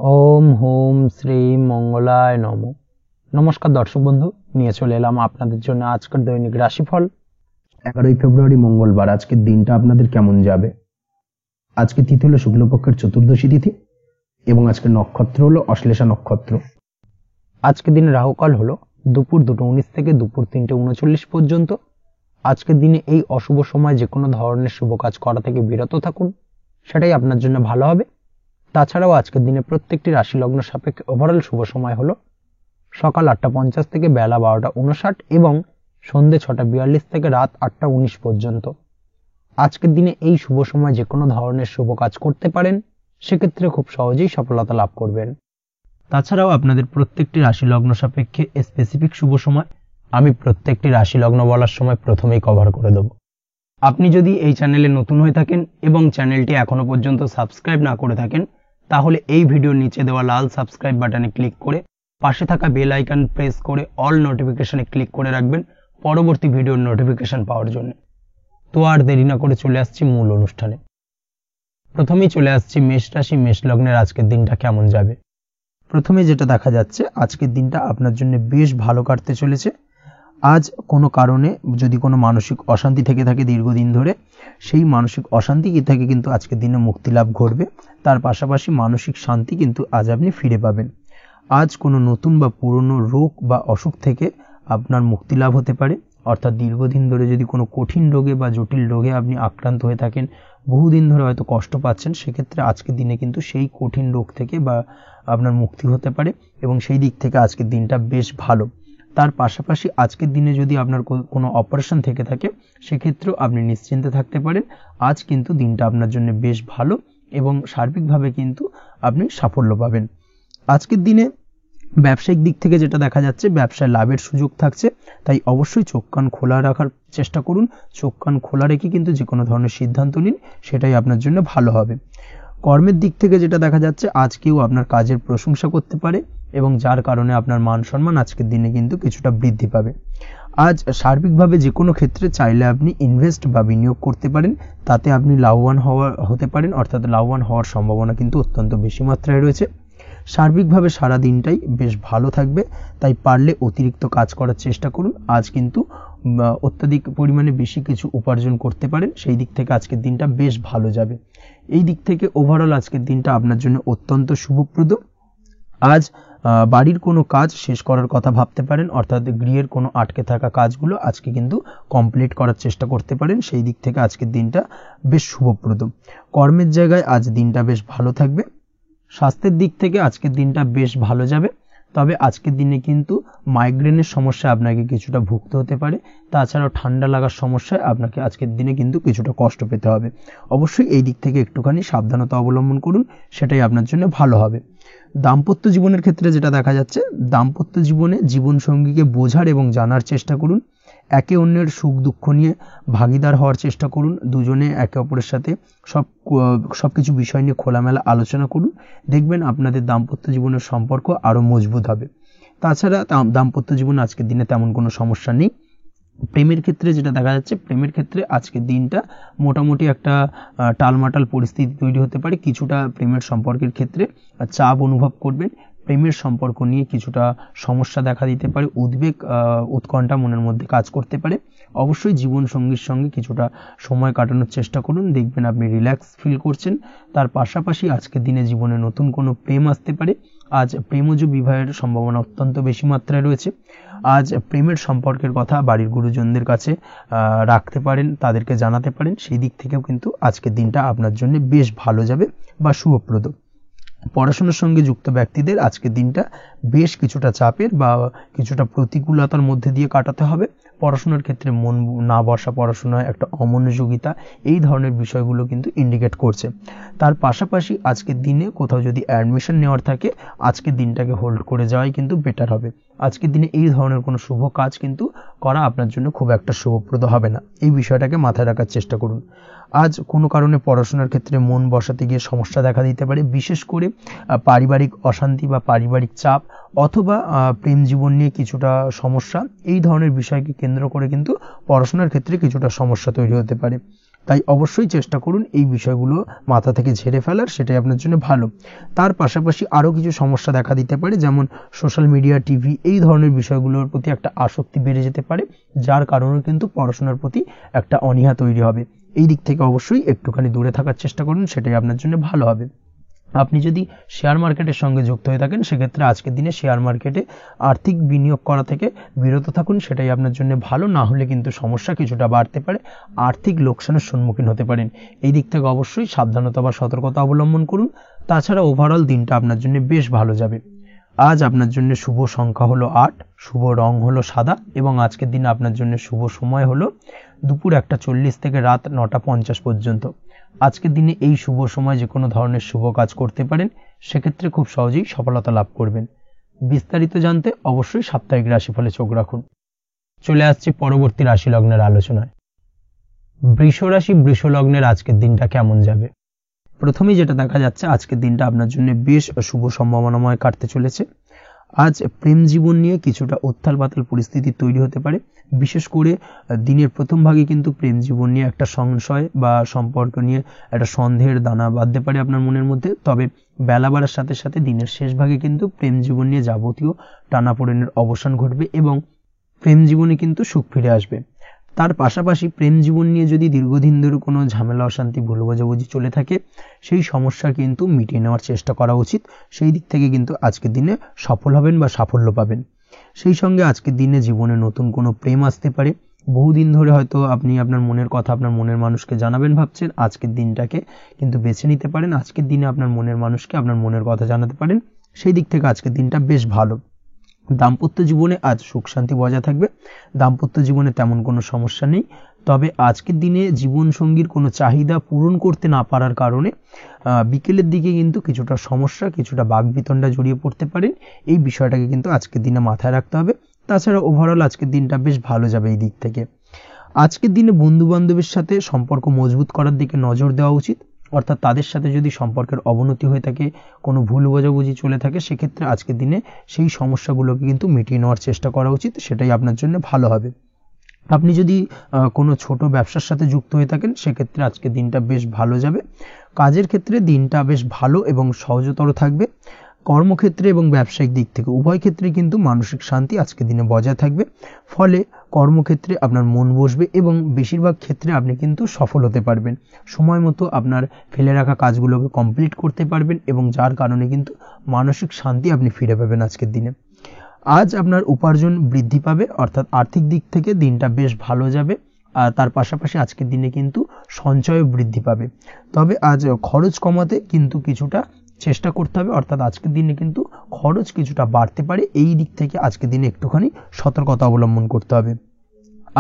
ওম home Shri মঙ্গলায় নম। নমস্কার দর্শক বন্ধু, নিয়ে চলে এলাম আপনাদের জন্য আজকের দৈনিক রাশিফল। 11ই ফেব্রুয়ারি মঙ্গলবার। আজকের দিনটা আপনাদের কেমন যাবে? আজকে তিথি হলো শুক্লপক্ষের চতুর্দশী তিথি এবং আজকের নক্ষত্র হলো অশ্লেষা নক্ষত্র। আজকের দিনে রাহুকাল হলো দুপুর 2:19 থেকে দুপুর 3:39 পর্যন্ত। আজকের দিনে এই অশুভ সময় যে কোনো ধরনের শুভ কাজ করা থেকে বিরত থাকুন, সেটাই আপনার জন্য ভালো হবে। তাছাড়াও আজকের দিনে প্রত্যেকটি রাশি লগ্ন সাপেক্ষে ওভারঅল শুভ সময় হলো সকাল 8:50 থেকে বেলা 12:59 এবং সন্ধ্যে 6:42 থেকে রাত 8:19 পর্যন্ত। আজকের দিনে এই শুভ সময় যে কোনো ধরনের শুভ কাজ করতে পারেন, সেক্ষেত্রে খুব সহজেই সফলতা লাভ করবেন। তাছাড়াও আপনাদের প্রত্যেকটি রাশি লগ্ন সাপেক্ষে স্পেসিফিক শুভ সময় আমি প্রত্যেকটি রাশি লগ্ন বলার সময় প্রথমেই কভার করে দেব। আপনি যদি এই চ্যানেলে নতুন হয়ে থাকেন এবং চ্যানেলটি এখনো পর্যন্ত সাবস্ক্রাইব না করে থাকেন, তাহলে এই ভিডিওর নিচে দেওয়া লাল সাবস্ক্রাইব বাটনে ক্লিক করে পাশে থাকা বেল আইকন প্রেস করে অল নোটিফিকেশনে ক্লিক করে রাখবেন পরবর্তী ভিডিওর নোটিফিকেশন পাওয়ার জন্য। তো আর দেরি না করে চলে আসছি মূল অনুষ্ঠানে। প্রথমেই চলে আসছি মেষ রাশি মেষ লগ্নের আজকের দিনটা কেমন যাবে। প্রথমে যেটা দেখা যাচ্ছে, আজকের দিনটা আপনার জন্য বেশ ভালো কাটতে চলেছে। আজ কোনো কারণে যদি কোনো মানসিক অশান্তি থেকে থাকে দীর্ঘদিন ধরে, সেই মানসিক অশান্তি থেকে কিন্তু আজকের দিনে মুক্তি লাভ ঘটবে। তার পাশাপাশি মানসিক শান্তি কিন্তু আজ আপনি ফিরে পাবেন। আজ কোনো নতুন বা পুরনো রোগ বা অসুখ থেকে আপনার মুক্তি লাভ হতে পারে। অর্থাৎ দীর্ঘদিন ধরে যদি কোনো কঠিন রোগে বা জটিল রোগে আপনি আক্রান্ত হয়ে থাকেন, বহুদিন ধরে হয়তো কষ্ট পাচ্ছেন, সেক্ষেত্রে আজকের দিনে কিন্তু সেই কঠিন রোগ থেকে বা আপনার মুক্তি হতে পারে এবং সেই দিক থেকে আজকের দিনটা বেশ ভালো। তার পাশাপাশি আজকের দিনে যদি আপনার কোনো অপারেশন থেকে থাকে, সেক্ষেত্রেও আপনি নিশ্চিন্তে থাকতে পারেন। আজ কিন্তু দিনটা আপনার জন্য বেশ ভালো এবং সার্বিকভাবে কিন্তু আপনি সাফল্য পাবেন। আজকের দিনে ব্যবসায়িক দিক থেকে যেটা দেখা যাচ্ছে, ব্যবসায় লাভের সুযোগ থাকছে, তাই অবশ্যই চোখ কান খোলা রাখার চেষ্টা করুন। চোখ কান খোলা রেখে কিন্তু যে কোনো ধরনের সিদ্ধান্ত নিন, সেটাই আপনার জন্য ভালো হবে। কর্মের দিক থেকে যেটা দেখা যাচ্ছে, আজ কেউ আপনার কাজের প্রশংসা করতে পারে এবং যার কারণে আপনার মান সম্মান আজকের দিনে কিন্তু কিছুটা বৃদ্ধি পাবে। আজ সার্বিকভাবে যে কোনো ক্ষেত্রে চাইলে আপনি ইনভেস্ট বা বিনিয়োগ করতে পারেন, তাতে আপনি লাভবান হতে পারেন। অর্থাৎ লাভবান হওয়ার সম্ভাবনা কিন্তু অত্যন্ত বেশি মাত্রায় রয়েছে। সার্বিকভাবে সারা দিনটাই বেশ ভালো থাকবে, তাই পারলে অতিরিক্ত কাজ করার চেষ্টা করুন। আজ কিন্তু অত্যাধিক পরিমাণে বেশি কিছু উপার্জন করতে পারেন, সেই দিক থেকে আজকের দিনটা বেশ ভালো যাবে। এই দিক থেকে ওভারঅল আজকের দিনটা আপনার জন্য অত্যন্ত শুভপ্রদ। আজ বাড়ির কোনো কাজ শেষ করার কথা ভাবতে পারেন, অর্থাৎ গৃহের কোনো আটকে থাকা কাজগুলো আজকে কিন্তু কমপ্লিট করার চেষ্টা করতে পারেন। সেই দিক থেকে আজকের দিনটা বেশ শুভপ্রদ। কর্মের জায়গায় আজ দিনটা বেশ ভালো থাকবে। স্বাস্থ্যের দিক থেকে আজকের দিনটা বেশ ভালো যাবে, তবে আজকের দিনে কিন্তু মাইগ্রেনের সমস্যা আপনাকে কিছুটা ভুগতে হতে পারে। তাছাড়াও ঠান্ডা লাগার সমস্যায় আপনাকে আজকের দিনে কিন্তু কিছুটা কষ্ট পেতে হবে। অবশ্যই এই দিক থেকে একটুখানি সাবধানতা অবলম্বন করুন, সেটাই আপনার জন্য ভালো হবে। দাম্পত্য জীবনের ক্ষেত্রে যেটা দেখা যাচ্ছে, দাম্পত্য জীবনে জীবনসঙ্গীকে বোঝার এবং জানার চেষ্টা করুন। একে অন্যের সুখ দুঃখ নিয়ে ভাগিদার হওয়ার চেষ্টা করুন। দুজনে একে অপরের সাথে সবকিছু বিষয় নিয়ে খোলামেলা আলোচনা করুন। দেখবেন আপনাদের দাম্পত্য জীবনের সম্পর্ক আরো মজবুত হবে। তাছাড়া দাম্পত্য জীবনে আজকের দিনে তেমন কোনো সমস্যা নেই। প্রেমের ক্ষেত্রে যেটা দেখা যাচ্ছে, প্রেমের ক্ষেত্রে আজকের দিনটা মোটামুটি একটা টালমাটাল পরিস্থিতি তৈরি হতে পারে। কিছুটা প্রেমের সম্পর্কের ক্ষেত্রে চাপ অনুভব করবেন। প্রেমের সম্পর্ক নিয়ে কিছুটা সমস্যা দেখা দিতে পারে, উদ্বেগ উৎকণ্ঠা মনের মধ্যে কাজ করতে পারে। অবশ্যই জীবন সঙ্গীর সঙ্গে কিছুটা সময় কাটানোর চেষ্টা করুন, দেখবেন আপনি রিল্যাক্স ফিল করছেন। তার পাশাপাশি আজকের দিনে জীবনে নতুন কোনো প্রেম আসতে পারে। আজ প্রেমজ বিবাহের সম্ভাবনা অত্যন্ত বেশি মাত্রায় রয়েছে। আজ প্রেমের সম্পর্কের কথা বাড়ির গুরুজনদের কাছে রাখতে পারেন, তাদেরকে জানাতে পারেন। সেই দিক থেকেও কিন্তু আজকের দিনটা আপনার জন্য বেশ ভালো যাবে বা শুভপ্রদ। পড়াশোনার সঙ্গে যুক্ত ব্যক্তিদের আজকের দিনটা বেশ কিছুটা চাপের বা কিছুটা প্রতিকূলতার মধ্যে দিয়ে কাটাতে হবে। পড়াশোনার ক্ষেত্রে মন না বসা, পড়াশোনায় একটা অমনোযোগিতা, এই ধরনের বিষয়গুলো কিন্তু ইন্ডিকেট করছে। তার পাশাপাশি আজকের দিনে কোথাও যদি অ্যাডমিশন নেওয়ার থাকে, আজকের দিনটাকে হোল্ড করে যাওয়াই কিন্তু বেটার হবে। আজকের দিনে এই ধরনের কোনো শুভ কাজ কিন্তু করা আপনার জন্য খুব একটা শুভপ্রদ হবে না, এই বিষয়টাকে মাথায় রাখার চেষ্টা করুন। আজ কোনো কারণে পড়াশোনার ক্ষেত্রে মন বসাতে গিয়ে সমস্যা দেখা দিতে পারে, বিশেষ করে পারিবারিক অশান্তি বা পারিবারিক চাপ অথবা প্রেম জীবন নিয়ে কিছুটা সমস্যা, এই ধরনের বিষয়কে কেন্দ্র করে কিন্তু পড়াশোনার ক্ষেত্রে কিছুটা সমস্যা তৈরি হতে পারে। তাই অবশ্যই চেষ্টা করুন এই বিষয়গুলো মাথা থেকে ঝেড়ে ফেলার, সেটাই আপনার জন্য ভালো। তার পাশাপাশি আরও কিছু সমস্যা দেখা দিতে পারে, যেমন সোশ্যাল মিডিয়া, টিভি এই ধরনের বিষয়গুলোর প্রতি একটা আসক্তি বেড়ে যেতে পারে, যার কারণে কিন্তু পড়াশোনার প্রতি একটা অনীহা তৈরি হবে। এই দিক থেকে অবশ্যই একটুখানি দূরে থাকার চেষ্টা করুন, সেটাই আপনার জন্য ভালো হবে। আপনি যদি শেয়ার মার্কেটের সঙ্গে যুক্ত হয়ে থাকেন, সেক্ষেত্রে আজকের দিনে শেয়ার মার্কেটে আর্থিক বিনিয়োগ করা থেকে বিরত থাকুন, সেটাই আপনার জন্য ভালো। না হলে কিন্তু সমস্যা কিছুটা বাড়তে পারে, আর্থিক লোকসানের সম্মুখীন হতে পারেন। এই দিক থেকে অবশ্যই সাবধানতা বা সতর্কতা অবলম্বন করুন। তাছাড়া ওভারঅল দিনটা আপনার জন্য বেশ ভালো যাবে। আজ আপনার জন্য শুভ সংখ্যা হলো 8, শুভ রং হলো সাদা, এবং আজকের দিনে আপনার জন্য শুভ সময় হলো দুপুর 1:40 থেকে রাত 9:50 পর্যন্ত। আজকের দিনে এই শুভ সময় যে কোনো ধরনের শুভ কাজ করতে পারেন, সেক্ষেত্রে খুব সহজেই সফলতা লাভ করবেন। বিস্তারিত জানতে অবশ্যই সাপ্তাহিক রাশিফলে চোখ রাখুন। চলে আসছি পরবর্তী রাশি লগ্নের আলোচনায়। বৃষ রাশি, বৃষ লগ্নের আজকের দিনটা কেমন যাবে? প্রথমেই যেটা দেখা যাচ্ছে, আজকের দিনটা আপনার জন্য বেশ শুভ সম্ভাবনাময় কাটতে চলেছে। আজ প্রেম জীবন নিয়ে কিছুটা উত্থাল পাতাল পরিস্থিতি তৈরি হতে পারে। বিশেষ করে দিনের প্রথম ভাগে কিন্তু প্রেম জীবন নিয়ে একটা সংশয় বা সম্পর্ক নিয়ে একটা সন্দেহের দানা বাঁধতে পারে আপনার মনের মধ্যে। তবে বেলা বাড়ার সাথে সাথে দিনের শেষ ভাগে কিন্তু প্রেম জীবন নিয়ে যাবতীয় টানাপোড়েনের অবসান ঘটবে এবং প্রেম জীবনে কিন্তু সুখ ফিরে আসবে। তার পাশাপাশি প্রেম জীবন নিয়ে যদি দীর্ঘদিন ধরে কোনো ঝামেলা, অশান্তি, ভুল বোঝাবুঝি চলে থাকে, সেই সমস্যা কিন্তু মিটিয়ে নেওয়ার চেষ্টা করা উচিত। সেই দিক থেকে কিন্তু আজকের দিনে সফল হবেন বা সাফল্য পাবেন। সেই সঙ্গে আজকের দিনে জীবনে নতুন কোনো প্রেম আসতে পারে। বহুদিন ধরে হয়তো আপনি আপনার মনের কথা আপনার মনের মানুষকে জানাবেন ভাবছেন, আজকের দিনটাকে কিন্তু বেছে নিতে পারেন। আজকের দিনে আপনার মনের মানুষকে আপনার মনের কথা জানাতে পারেন। সেই দিক থেকে আজকের দিনটা বেশ ভালো। দাম্পত্য জীবনে আজ সুখ শান্তি বজায় থাকবে। দাম্পত্য জীবনে তেমন কোনো সমস্যা নেই। তবে আজকের দিনে জীবনসঙ্গীর কোনো চাহিদা পূরণ করতে না পারার কারণে বিকেলের দিকে কিন্তু কিছুটা সমস্যা, কিছুটা বাকবিতণ্ডা জড়িয়ে পড়তে পারেন। এই বিষয়টাকে কিন্তু আজকের দিনে মাথায় রাখতে হবে। তাছাড়া ওভারঅল আজকের দিনটা বেশ ভালো যাবে এই দিক থেকে। আজকের দিনে বন্ধু বান্ধবের সাথে সম্পর্ক মজবুত করার দিকে নজর দেওয়া উচিত। অর্থাৎ তাদের সাথে যদি সম্পর্কের অবনতি হয়ে থাকে, কোনো ভুল বোঝাবুঝি চলে থাকে, সেক্ষেত্রে আজকের দিনে সেই সমস্যাগুলোকে কিন্তু মিটিয়ে নেওয়ার চেষ্টা করা উচিত। সেটাই আপনার জন্য ভালো হবে। আপনি যদি কোনো ছোট ব্যবসার সাথে যুক্ত হয়ে থাকেন, সেক্ষেত্রে আজকের দিনটা বেশ ভালো যাবে। কাজের ক্ষেত্রে দিনটা বেশ ভালো এবং সহজতর থাকবে। কর্মক্ষেত্রে এবং ব্যবসায়িক দিক থেকে উভয় ক্ষেত্রে কিন্তু মানসিক শান্তি আজকের দিনে বজায় থাকবে। ফলে কর্মক্ষেত্রে আপনার মন বসবে এবং বেশিরভাগ ক্ষেত্রে আপনি কিন্তু সফল হতে পারবেন। সময় মতো আপনার ফেলে রাখা কাজগুলোকে কমপ্লিট করতে পারবেন এবং যার কারণে কিন্তু মানসিক শান্তি আপনি ফিরে পাবেন আজকের দিনে। আজ আপনার উপার্জন বৃদ্ধি পাবে, অর্থাৎ আর্থিক দিক থেকে দিনটা বেশ ভালো যাবে। আর তার পাশাপাশি আজকের দিনে কিন্তু সঞ্চয় বৃদ্ধি পাবে। তবে আজ খরচ কমাতে কিন্তু কিছুটা চেষ্টা করতে হবে, অর্থাৎ আজকের দিনে কিন্তু খরচ কিছুটা বাড়তে পারে। এই দিক থেকে আজকের দিনে একটুখানি সতর্কতা অবলম্বন করতে হবে।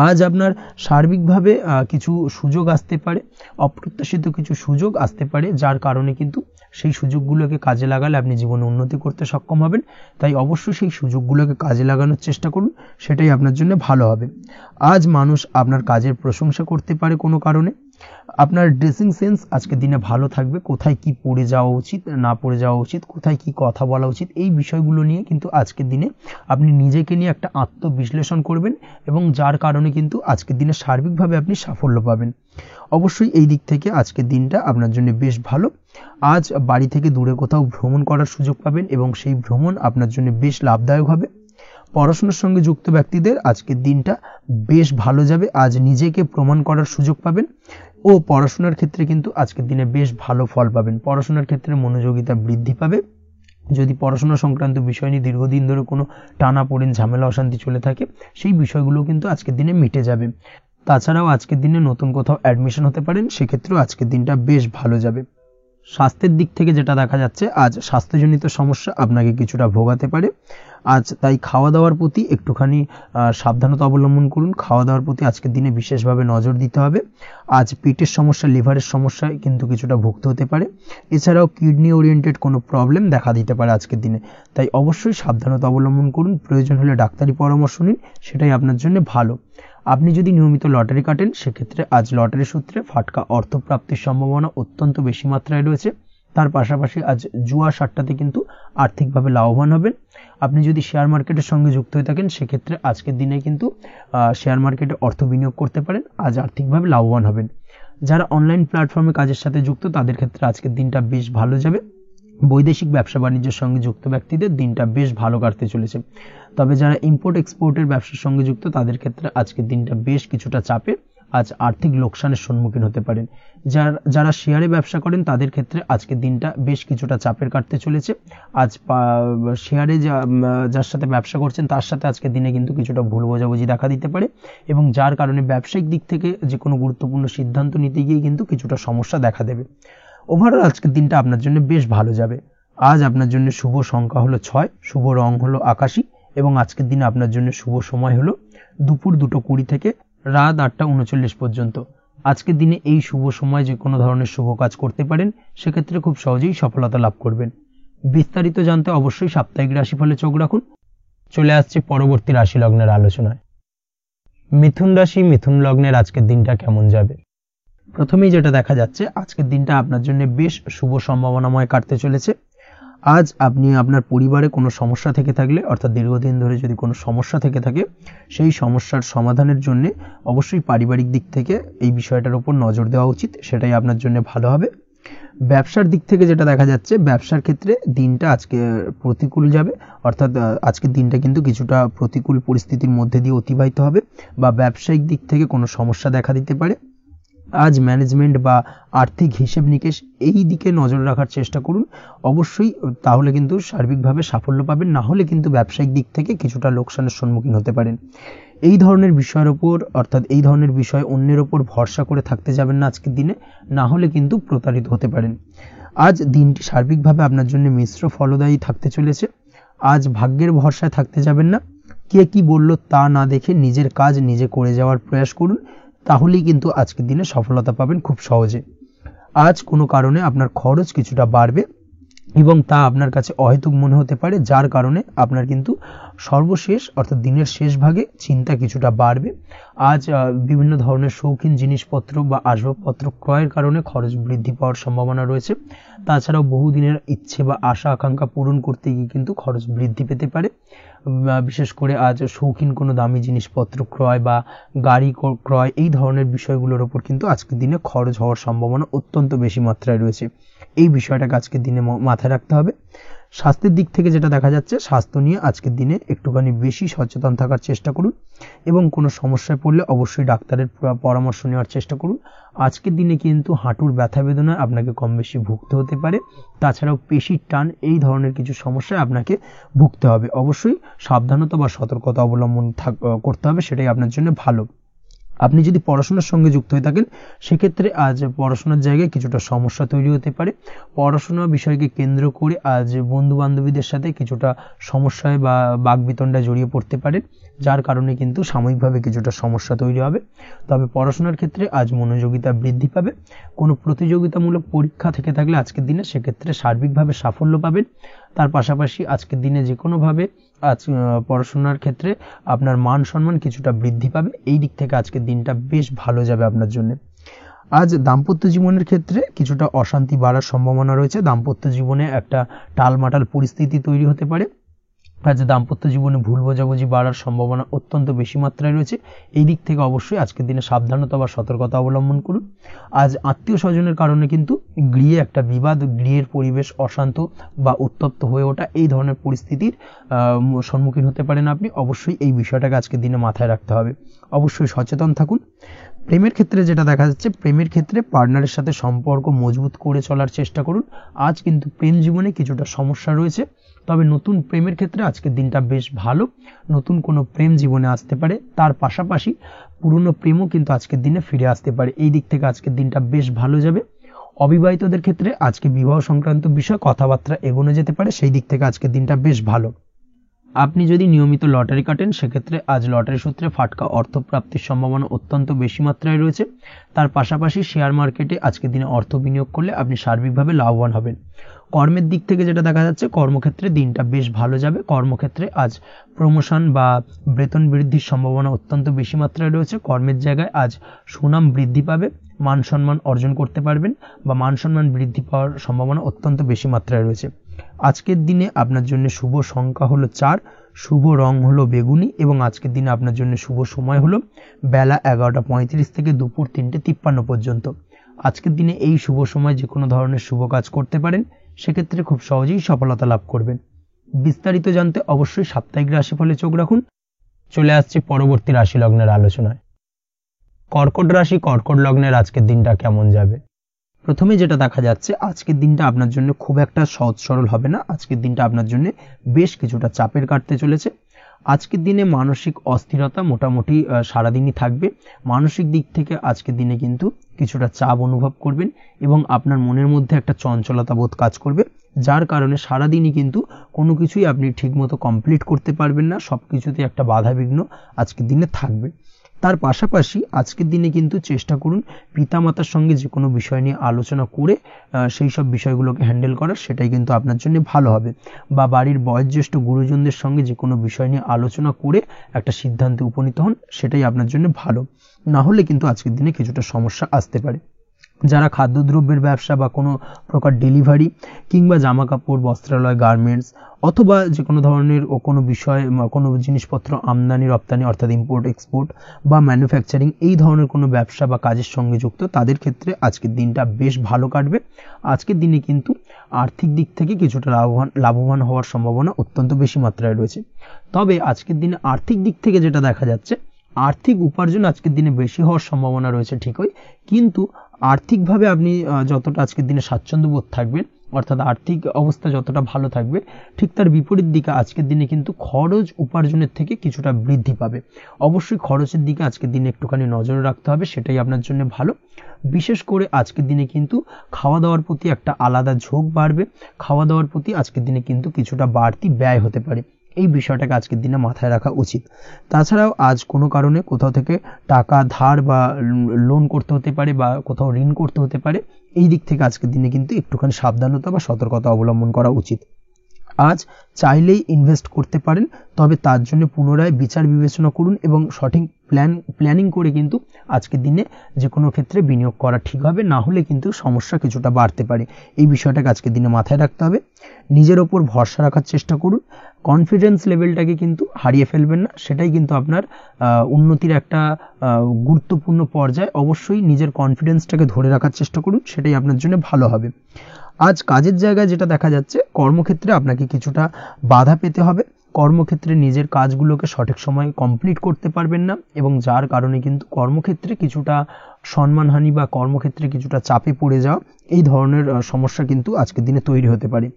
আজ আপনার সার্বিকভাবে কিছু সুযোগ আসতে পারে, অপ্রত্যাশিত কিছু সুযোগ আসতে পারে, যার কারণে কিন্তু সেই সুযোগগুলোকে কাজে লাগালে আপনি জীবনে উন্নতি করতে সক্ষম হবেন। তাই অবশ্যই সেই সুযোগগুলোকে কাজে লাগানোর চেষ্টা করুন, সেটাই আপনার জন্য ভালো হবে। আজ মানুষ আপনার কাজের প্রশংসা করতে পারে কোনো কারণে। আপনার ড্রেসিং সেন্স আজকের দিনে ভালো থাকবে। কোথায় কি পরে যাওয়া উচিত, না পরে যাওয়া উচিত, কোথায় কি কথা বলা উচিত, এই বিষয়গুলো নিয়ে কিন্তু আজকের দিনে আপনি নিজেকে নিয়ে একটা আত্মবিশ্লেষণ করবেন এবং যার কারণে কিন্তু আজকের দিনে সার্বিকভাবে আপনি সাফল্য পাবেন। অবশ্যই এই দিক থেকে আজকের দিনটা আপনার জন্য বেশ ভালো। আজ বাড়ি থেকে দূরে কোথাও ভ্রমণ করার সুযোগ পাবেন এবং সেই ভ্রমণ আপনার জন্য বেশ লাভদায়ক হবে। পড়াশোনার সঙ্গে যুক্ত ব্যক্তিদের আজকের দিনটা বেশ ভালো যাবে। আজ নিজেকে প্রমাণ করার সুযোগ পাবেন ও পড়াশোনার ক্ষেত্রে কিন্তু আজকের দিনে বেশ ভালো ফল পাবেন। পড়াশোনার ক্ষেত্রে মনোযোগিতা বৃদ্ধি পাবে। যদি পড়াশোনা সংক্রান্ত বিষয় নিয়ে দীর্ঘদিন ধরে কোনো টানাপোড়েন, ঝামেলা, অশান্তি চলে থাকে, সেই বিষয়গুলো কিন্তু আজকের দিনে মিটে যাবে। তাছাড়াও আজকের দিনে নতুন কোথাও অ্যাডমিশন হতে পারেন, সেক্ষেত্রেও আজকের দিনটা বেশ ভালো যাবে। স্বাস্থ্যের দিক থেকে যেটা দেখা যাচ্ছে, আজ স্বাস্থ্যজনিত সমস্যা আপনাকে কিছুটা ভোগাতে পারে। আজ তাই খাওয়া দাওয়ার প্রতি একটুখানি সাবধানতা অবলম্বন করুন। খাওয়া দাওয়ার প্রতি আজকের দিনে বিশেষভাবে নজর দিতে হবে। আজ পেটের সমস্যা, লিভারের সমস্যায় কিন্তু কিছুটা ভুগতে হতে পারে। এছাড়াও কিডনি ওরিয়েন্টেড কোনো প্রবলেম দেখা দিতে পারে আজকের দিনে। তাই অবশ্যই সাবধানতা অবলম্বন করুন। প্রয়োজন হলে ডাক্তারি পরামর্শ নিন, সেটাই আপনার জন্য ভালো। আপনি যদি নিয়মিত লটারি কাটেন, সেক্ষেত্রে আজ লটারি সূত্রে ফাটকা অর্থপ্রাপ্তির সম্ভাবনা অত্যন্ত বেশি মাত্রায় রয়েছে। তার পাশাপাশি আজ জুয়া সাট্টাতে কিন্তু আর্থিকভাবে লাভবান হবেন। আপনি যদি শেয়ার মার্কেটের সঙ্গে যুক্ত হয়ে থাকেন, সেক্ষেত্রে আজকের দিনে কিন্তু শেয়ার মার্কেটে অর্থ বিনিয়োগ করতে পারেন। আজ আর্থিকভাবে লাভবান হবেন। যারা অনলাইন প্ল্যাটফর্মে কাজের সাথে যুক্ত তাদের ক্ষেত্রে আজকের দিনটা বেশ ভালো যাবে। বৈদেশিক ব্যবসা বাণিজ্যের সঙ্গে যুক্ত ব্যক্তিদের দিনটা বেশ ভালো কাটতে চলেছে। তবে যারা ইম্পোর্ট এক্সপোর্টের ব্যবসার সঙ্গে যুক্ত তাদের ক্ষেত্রে আজকের দিনটা বেশ কিছুটা চাপে, আজ আর্থিক লোকসানের সম্মুখীন হতে পারেন। যারা শেয়ারে ব্যবসা করেন তাদের ক্ষেত্রে আজকের দিনটা বেশ কিছুটা চাপের কাটতে চলেছে। আজ শেয়ারে যার সাথে ব্যবসা করছেন তার সাথে আজকের দিনে কিন্তু কিছুটা ভুল বোঝাবুঝি দেখা দিতে পারে, এবং যার কারণে ব্যবসায়িক দিক থেকে যে কোনো গুরুত্বপূর্ণ সিদ্ধান্ত নিতে গিয়ে কিন্তু কিছুটা সমস্যা দেখা দেবে। ওভারঅল আজকের দিনটা আপনার জন্য বেশ ভালো যাবে। আজ আপনার জন্য শুভ সংখ্যা হলো 6, শুভ রং হলো আকাশী, এবং আজকের দিনে আপনার জন্য শুভ সময় হলো দুপুর 2:20 থেকে রাত 8:39 পর্যন্ত। আজকের দিনে এই শুভ সময় যে কোনো ধরনের শুভ কাজ করতে পারেন, সেক্ষেত্রে খুব সহজেই সফলতা লাভ করবেন। বিস্তারিত জানতে অবশ্যই সাপ্তাহিক রাশিফলে চোখ রাখুন। চলে আসছে পরবর্তী রাশি লগ্নের আলোচনায়। মিথুন রাশি, মিথুন লগ্নের আজকের দিনটা কেমন যাবে? প্রথমেই যেটা দেখা যাচ্ছে, আজকের দিনটা আপনার জন্য বেশ শুভ সম্ভাবনাময় কাটতে চলেছে। আজ আপনি আপনার পরিবারে কোনো সমস্যা থেকে থাকলে, অর্থাৎ দীর্ঘদিন ধরে যদি কোনো সমস্যা থেকে থাকে, সেই সমস্যার সমাধানের জন্য অবশ্যই পারিবারিক দিক থেকে এই বিষয়টার উপর নজর দেওয়া উচিত, সেটাই আপনার জন্য ভালো হবে। ব্যবসার দিক থেকে যেটা দেখা যাচ্ছে, ব্যবসার ক্ষেত্রে দিনটা আজকে প্রতিকূল যাবে, অর্থাৎ আজকের দিনটা কিন্তু কিছুটা প্রতিকূল পরিস্থিতির মধ্যে দিয়ে অতিবাহিত হবে, বা ব্যবসায়িক দিক থেকে কোনো সমস্যা দেখা দিতে পারে। আজ ম্যানেজমেন্ট বা আর্থিক হিসেব নিকেশ এই দিকে নজর রাখার চেষ্টা করুন অবশ্যই, তাহলে কিন্তু সার্বিকভাবে সাফল্য পাবেন। না হলে কিন্তু ব্যবসায়িক দিক থেকে কিছুটা লোকসানের সম্মুখীন হতে পারেন। এই ধরনের বিষয়ের ওপর, অর্থাৎ এই ধরনের বিষয় অন্যের ওপর ভরসা করে থাকতে যাবেন না আজকের দিনে, না হলে কিন্তু প্রতারিত হতে পারেন। আজ দিনটি সার্বিকভাবে আপনার জন্য মিশ্র ফলদায়ী থাকতে চলেছে। আজ ভাগ্যের ভরসায় থাকতে যাবেন না। কে কি বলল তা না দেখে নিজের কাজ নিজে করে যাওয়ার প্রয়াস করুন, তাহলেই কিন্তু আজকের দিনে সফলতা পাবেন খুব সহজে। আজ কোনো কারণে আপনার খরচ কিছুটা বাড়বে, এবং তা আপনার কাছে অহেতুক মনে হতে পারে, যার কারণে আপনার কিন্তু সর্বশেষ অর্থাৎ দিনের শেষ ভাগে চিন্তা কিছুটা বাড়বে। আজ বিভিন্ন ধরনের শৌখিন জিনিসপত্র বা আসবাবপত্র ক্রয়ের কারণে খরচ বৃদ্ধি পাওয়ার সম্ভাবনা রয়েছে। তাছাড়াও বহুদিনের ইচ্ছে বা আশা আকাঙ্ক্ষা পূরণ করতে গিয়ে কিন্তু খরচ বৃদ্ধি পেতে পারে। বিশেষ করে আজ শৌখিন কোনো দামি জিনিসপত্র ক্রয় বা গাড়ি ক্রয় এই ধরনের বিষয়গুলোর ওপর কিন্তু আজকের দিনে খরচ হওয়ার সম্ভাবনা অত্যন্ত বেশি মাত্রায় রয়েছে। এই বিষয়টাকে আজকের দিনে মাথায় রাখতে হবে। স্বাস্থ্যের দিক থেকে যেটা দেখা যাচ্ছে, স্বাস্থ্য নিয়ে আজকের দিনে একটুখানি বেশি সচেতন থাকার চেষ্টা করুন, এবং কোনো সমস্যায় পড়লে অবশ্যই ডাক্তারের পরামর্শ নেওয়ার চেষ্টা করুন। আজকের দিনে কিন্তু হাঁটুর ব্যথা বেদনায় আপনাকে কম বেশি ভুগতে হতে পারে। তাছাড়াও পেশির টান এই ধরনের কিছু সমস্যায় আপনাকে ভুগতে হবে। অবশ্যই সাবধানতা বা সতর্কতা অবলম্বন করতে হবে, সেটাই আপনার জন্য ভালো। আপনি যদি পড়াশোনার সঙ্গে যুক্ত হয়ে থাকেন, সেক্ষেত্রে আজ পড়াশোনার জায়গায় কিছুটা সমস্যা তৈরি হতে পারে। পড়াশোনা বিষয়কে কেন্দ্র করে আজ বন্ধু বান্ধবীদের সাথে কিছুটা সমস্যায় বা বাকবিতণ্ডায় জড়িয়ে পড়তে পারেন, যার কারণে কিন্তু সাময়িকভাবে কিছুটা সমস্যা তৈরি হবে। তবে পড়াশোনার ক্ষেত্রে আজ মনোযোগিতা বৃদ্ধি পাবে। কোনো প্রতিযোগিতামূলক পরীক্ষা থেকে থাকলে আজকের দিনে সেক্ষেত্রে সার্বিকভাবে সাফল্য পাবেন। তার পাশাপাশি আজকের দিনে যে কোনোভাবে আজ পড়াশোনার ক্ষেত্রে আপনার মান সম্মান কিছুটা বৃদ্ধি পাবে। এই দিক থেকে আজকের দিনটা বেশ ভালো যাবে আপনার জন্য। আজ দাম্পত্য জীবনের ক্ষেত্রে কিছুটা অশান্তি বাড়ার সম্ভাবনা রয়েছে। দাম্পত্য জীবনে একটা টালমাটাল পরিস্থিতি তৈরি হতে পারে। আজ দাম্পত্য জীবনে ভুল বোঝাবুঝি বাড়ার সম্ভাবনা অত্যন্ত বেশি মাত্রায় রয়েছে। এই দিক থেকে অবশ্যই আজকের দিনে সাবধানতা বা সতর্কতা অবলম্বন করুন। আজ আত্মীয় স্বজনের কারণে কিন্তু গৃহে একটা বিবাদ, গৃহের পরিবেশ অশান্ত বা উত্তপ্ত হয়ে ওঠা এই ধরনের পরিস্থিতির সম্মুখীন হতে পারেন আপনি। অবশ্যই এই বিষয়টাকে আজকের দিনে মাথায় রাখতে হবে। অবশ্যই সচেতন থাকুন। প্রেমের ক্ষেত্রে যেটা দেখা যাচ্ছে, প্রেমের ক্ষেত্রে পার্টনারের সাথে সম্পর্ক মজবুত করে চলার চেষ্টা করুন। আজ কিন্তু প্রেম জীবনে কিছুটা সমস্যা রয়েছে, তবে নতুন প্রেমের ক্ষেত্রে আজকের দিনটা বেশ ভালো। নতুন কোনো প্রেম জীবনে আসতে পারে, তার পাশাপাশি পুরনো প্রেমও কিন্তু আজকের দিনে ফিরে আসতে পারে। এই দিক থেকে আজকের দিনটা বেশ ভালো যাবে। অবিবাহিতদের ক্ষেত্রে আজকে বিবাহ সংক্রান্ত বিষয় কথাবার্তা এগোনো যেতে পারে, সেই দিক থেকে আজকের দিনটা বেশ ভালো। আপনি যদি নিয়মিত লটারি কাটেন, সেক্ষেত্রে আজ লটারি সূত্রে ফাটকা অর্থপ্রাপ্তির সম্ভাবনা অত্যন্ত বেশি মাত্রায় রয়েছে। তার পাশাপাশি শেয়ার মার্কেটে আজকের দিনে অর্থ বিনিয়োগ করলে আপনি সার্বিকভাবে লাভবান হবেন। কর্মের দিক থেকে যেটা দেখা যাচ্ছে, কর্মক্ষেত্রে দিনটা বেশ ভালো যাবে। কর্মক্ষেত্রে আজ প্রমোশন বা বেতন বৃদ্ধির সম্ভাবনা অত্যন্ত বেশি মাত্রায় রয়েছে। কর্মের জায়গায় আজ সুনাম বৃদ্ধি পাবে, মান সম্মান অর্জন করতে পারবেন, বা মান সম্মান বৃদ্ধি পাওয়ার সম্ভাবনা অত্যন্ত বেশি মাত্রায় রয়েছে। আজকের দিনে আপনার জন্য শুভ সংখ্যা হলো 4, শুভ রং হলো বেগুনি, এবং আজকের দিনে আপনার জন্য শুভ সময় হলো বেলা 11:35 থেকে দুপুর 3:53 পর্যন্ত। আজকের দিনে এই শুভ সময় যে কোনো ধরনের শুভ কাজ করতে পারেন, সেক্ষেত্রে খুব সহজেই সফলতা লাভ করবেন। বিস্তারিত জানতে অবশ্যই সাপ্তাহিক রাশিফলে চোখ রাখুন। চলে আসছি পরবর্তী রাশি লগ্নের আলোচনায়। কর্কট রাশি, কর্কট লগ্নের আজকের দিনটা কেমন যাবে? প্রথমে যেটা দেখা যাচ্ছে, আজকের দিনটা আপনার জন্য খুব একটা সহজ সরল হবে না। আজকের দিনটা আপনার জন্য বেশ কিছুটা চাপের কাটতে চলেছে। আজকের দিনে মানসিক অস্থিরতা মোটামুটি সারাদিনই থাকবে। মানসিক দিক থেকে আজকের দিনে কিন্তু কিছুটা চাপ অনুভব করবেন এবং আপনার মনের মধ্যে একটা চঞ্চলতা বোধ কাজ করবে, যার কারণে সারাদিনই কিন্তু কোনো কিছুই আপনি ঠিকমতো কমপ্লিট করতে পারবেন না। সব কিছুতে একটা বাধা বিঘ্ন আজকের দিনে থাকবে। তার পাশাপাশি আজকের দিনে কিন্তু চেষ্টা করুন পিতামাতার সঙ্গে যে কোনো বিষয় নিয়ে আলোচনা করে সেই সব বিষয়গুলোকে হ্যান্ডেল করার, সেটাই কিন্তু আপনার জন্য ভালো হবে। বা বাড়ির বয়োজ্যেষ্ঠ গুরুজনদের সঙ্গে যে কোনো বিষয় নিয়ে আলোচনা করে একটা সিদ্ধান্তে উপনীত হন, সেটাই আপনার জন্য ভালো। না হলে কিন্তু আজকের দিনে কিছুটা সমস্যা আসতে পারে। যারা খাদ্যদ্রব্যের ব্যবসা বা কোনো প্রকার ডেলিভারি কিংবা জামা কাপড়, বস্ত্রালয়, গার্মেন্টস অথবা যে কোনো ধরনের কোনো বিষয়, কোনো জিনিসপত্র আমদানি রপ্তানি অর্থাৎ ইম্পোর্ট এক্সপোর্ট বা ম্যানুফ্যাকচারিং, এই ধরনের কোনো ব্যবসা বা কাজের সঙ্গে যুক্ত, তাদের ক্ষেত্রে আজকের দিনটা বেশ ভালো কাটবে। আজকের দিনে কিন্তু আর্থিক দিক থেকে কিছুটা লাভবান হওয়ার সম্ভাবনা অত্যন্ত বেশি মাত্রায় রয়েছে। তবে আজকের দিনে আর্থিক দিক থেকে যেটা দেখা যাচ্ছে, আর্থিক উপার্জন আজকের দিনে বেশি হওয়ার সম্ভাবনা রয়েছে ঠিকই, কিন্তু আর্থিকভাবে আপনি যতটা আজকের দিনে স্বাচ্ছন্দ্য বোধ থাকবেন, অর্থাৎ আর্থিক অবস্থা যতটা ভালো থাকবে, ঠিক তার বিপরীত দিকে আজকের দিনে কিন্তু খরচ উপার্জনের থেকে কিছুটা বৃদ্ধি পাবে। অবশ্যই খরচের দিকে আজকের দিনে একটুখানি নজর রাখতে হবে, সেটাই আপনার জন্য ভালো। বিশেষ করে আজকের দিনে কিন্তু খাওয়া দাওয়ার প্রতি একটা আলাদা ঝোঁক বাড়বে। খাওয়া দাওয়ার প্রতি আজকের দিনে কিন্তু কিছুটা বাড়তি ব্যয় হতে পারে। এই বিষয়টাকে আজকের দিনে মাথায় রাখা উচিত। তাছাড়াও আজ কোনো কারণে কোথাও থেকে টাকা ধার বা লোন করতে হতে পারে বা কোথাও ঋণ করতে হতে পারে। এই দিক থেকে আজকের দিনে কিন্তু একটুখানি সাবধানতা বা সতর্কতা অবলম্বন করা উচিত। আজ চাইলেই ইনভেস্ট করতে পারেন, তবে তার জন্য পুনরায় বিচার বিবেচনা করুন এবং সঠিক প্ল্যানিং করে কিন্তু আজকের দিনে যে কোনো ক্ষেত্রে বিনিয়োগ করা ঠিক হবে। না হলে কিন্তু সমস্যা কিছুটা বাড়তে পারে। এই বিষয়টাকে আজকের দিনে মাথায় রাখতে হবে। নিজের ওপর ভরসা রাখার চেষ্টা করুন। কনফিডেন্স লেভেলটাকে কিন্তু হারিয়ে ফেলবেন না, সেটাই কিন্তু আপনার উন্নতির একটা গুরুত্বপূর্ণ পর্যায়। অবশ্যই নিজের কনফিডেন্সটাকে ধরে রাখার চেষ্টা করুন, সেটাই আপনার জন্য ভালো হবে। আজ কাজের জায়গায় যেটা দেখা যাচ্ছে, কর্মক্ষেত্রে আপনাকে কিছুটা বাধা পেতে হবে। কর্মক্ষেত্রে নিজের কাজগুলোকে সঠিক সময়ে কমপ্লিট করতে পারবেন না এবং যার কারণে কিন্তু কর্মক্ষেত্রে কিছুটা সম্মানহানি বা কর্মক্ষেত্রে কিছুটা চাপে পড়ে যাওয়া, এই ধরনের সমস্যা কিন্তু আজকের দিনে তৈরি হতে পারে।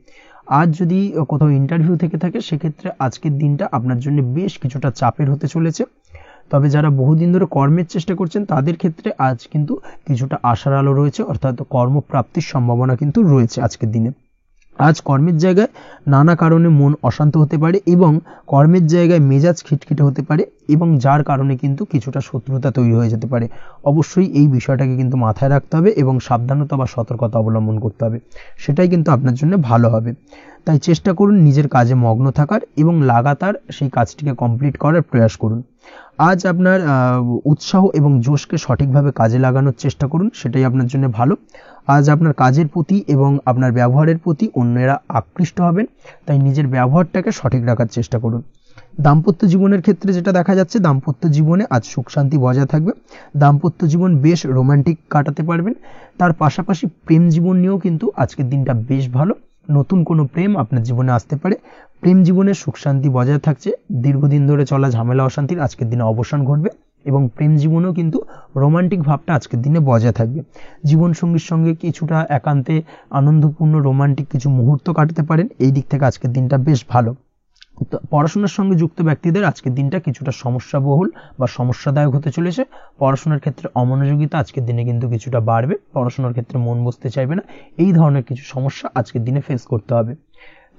আজ যদি কোথাও ইন্টারভিউ থেকে থাকে, সেক্ষেত্রে আজকের দিনটা আপনার জন্য বেশ কিছুটা চাপের হতে চলেছে। তবে যারা বহুদিন ধরে কর্মের চেষ্টা করছেন, তাদের ক্ষেত্রে আজ কিন্তু কিছুটা আশার আলো রয়েছে, অর্থাৎ কর্মপ্রাপ্তির সম্ভাবনা কিন্তু রয়েছে আজকের দিনে। আজ কর্মের জায়গায় নানা কারণে মন অশান্ত হতে পারে এবং কর্মের জায়গায় মেজাজ খিটখিটে হতে পারে এবং যার কারণে কিন্তু কিছুটা শত্রুতা তৈরি হয়ে যেতে পারে। অবশ্যই এই বিষয়টাকে কিন্তু মাথায় রাখতে হবে এবং সাবধানতা বা সতর্কতা অবলম্বন করতে হবে, সেটাই কিন্তু আপনার জন্য ভালো হবে। তাই চেষ্টা করুন নিজের কাজে মগ্ন থাকার এবং লাগাতার সেই কাজটিকে কমপ্লিট করার প্রয়াস করুন। আজ আপনার উৎসাহ এবং জোশকে সঠিকভাবে কাজে লাগানোর চেষ্টা করুন, সেটাই আপনার জন্য ভালো। আজ আপনার কাজের প্রতি এবং আপনার ব্যবহারের প্রতি অন্যেরা আকৃষ্ট হবেন, তাই নিজের ব্যবহারটাকে সঠিক রাখার চেষ্টা করুন। দাম্পত্য জীবনের ক্ষেত্রে যেটা দেখা যাচ্ছে, দাম্পত্য জীবনে আজ সুখ শান্তি বজায় থাকবে। দাম্পত্য জীবন বেশ রোমান্টিক কাটাতে পারবেন। তার পাশাপাশি প্রেম জীবন নিয়েও কিন্তু আজকের দিনটা বেশ ভালো। নতুন কোনো প্রেম আপনার জীবনে আসতে পারে। প্রেম জীবনে সুখ শান্তি বজায় থাকছে। দীর্ঘদিন ধরে চলা ঝামেলা অশান্তির আজকের দিনে অবসান ঘটবে এবং প্রেম জীবনেও কিন্তু রোমান্টিক ভাবটা আজকের দিনে বজায় থাকবে। জীবনসঙ্গীর সঙ্গে কিছুটা একান্তে আনন্দপূর্ণ রোমান্টিক কিছু মুহূর্ত কাটাতে পারেন। এই দিক থেকে আজকের দিনটা বেশ ভালো। পড়াশোনার সঙ্গে যুক্ত ব্যক্তিদের আজকের দিনটা কিছুটা সমস্যাবহুল বা সমস্যাদায়ক হতে চলেছে। পড়াশোনার ক্ষেত্রে অমনোযোগিতা আজকের দিনে কিন্তু কিছুটা বাড়বে। পড়াশোনার ক্ষেত্রে মন বসতে চাইবে না। এই ধরনের কিছু সমস্যা আজকের দিনে ফেস করতে হবে।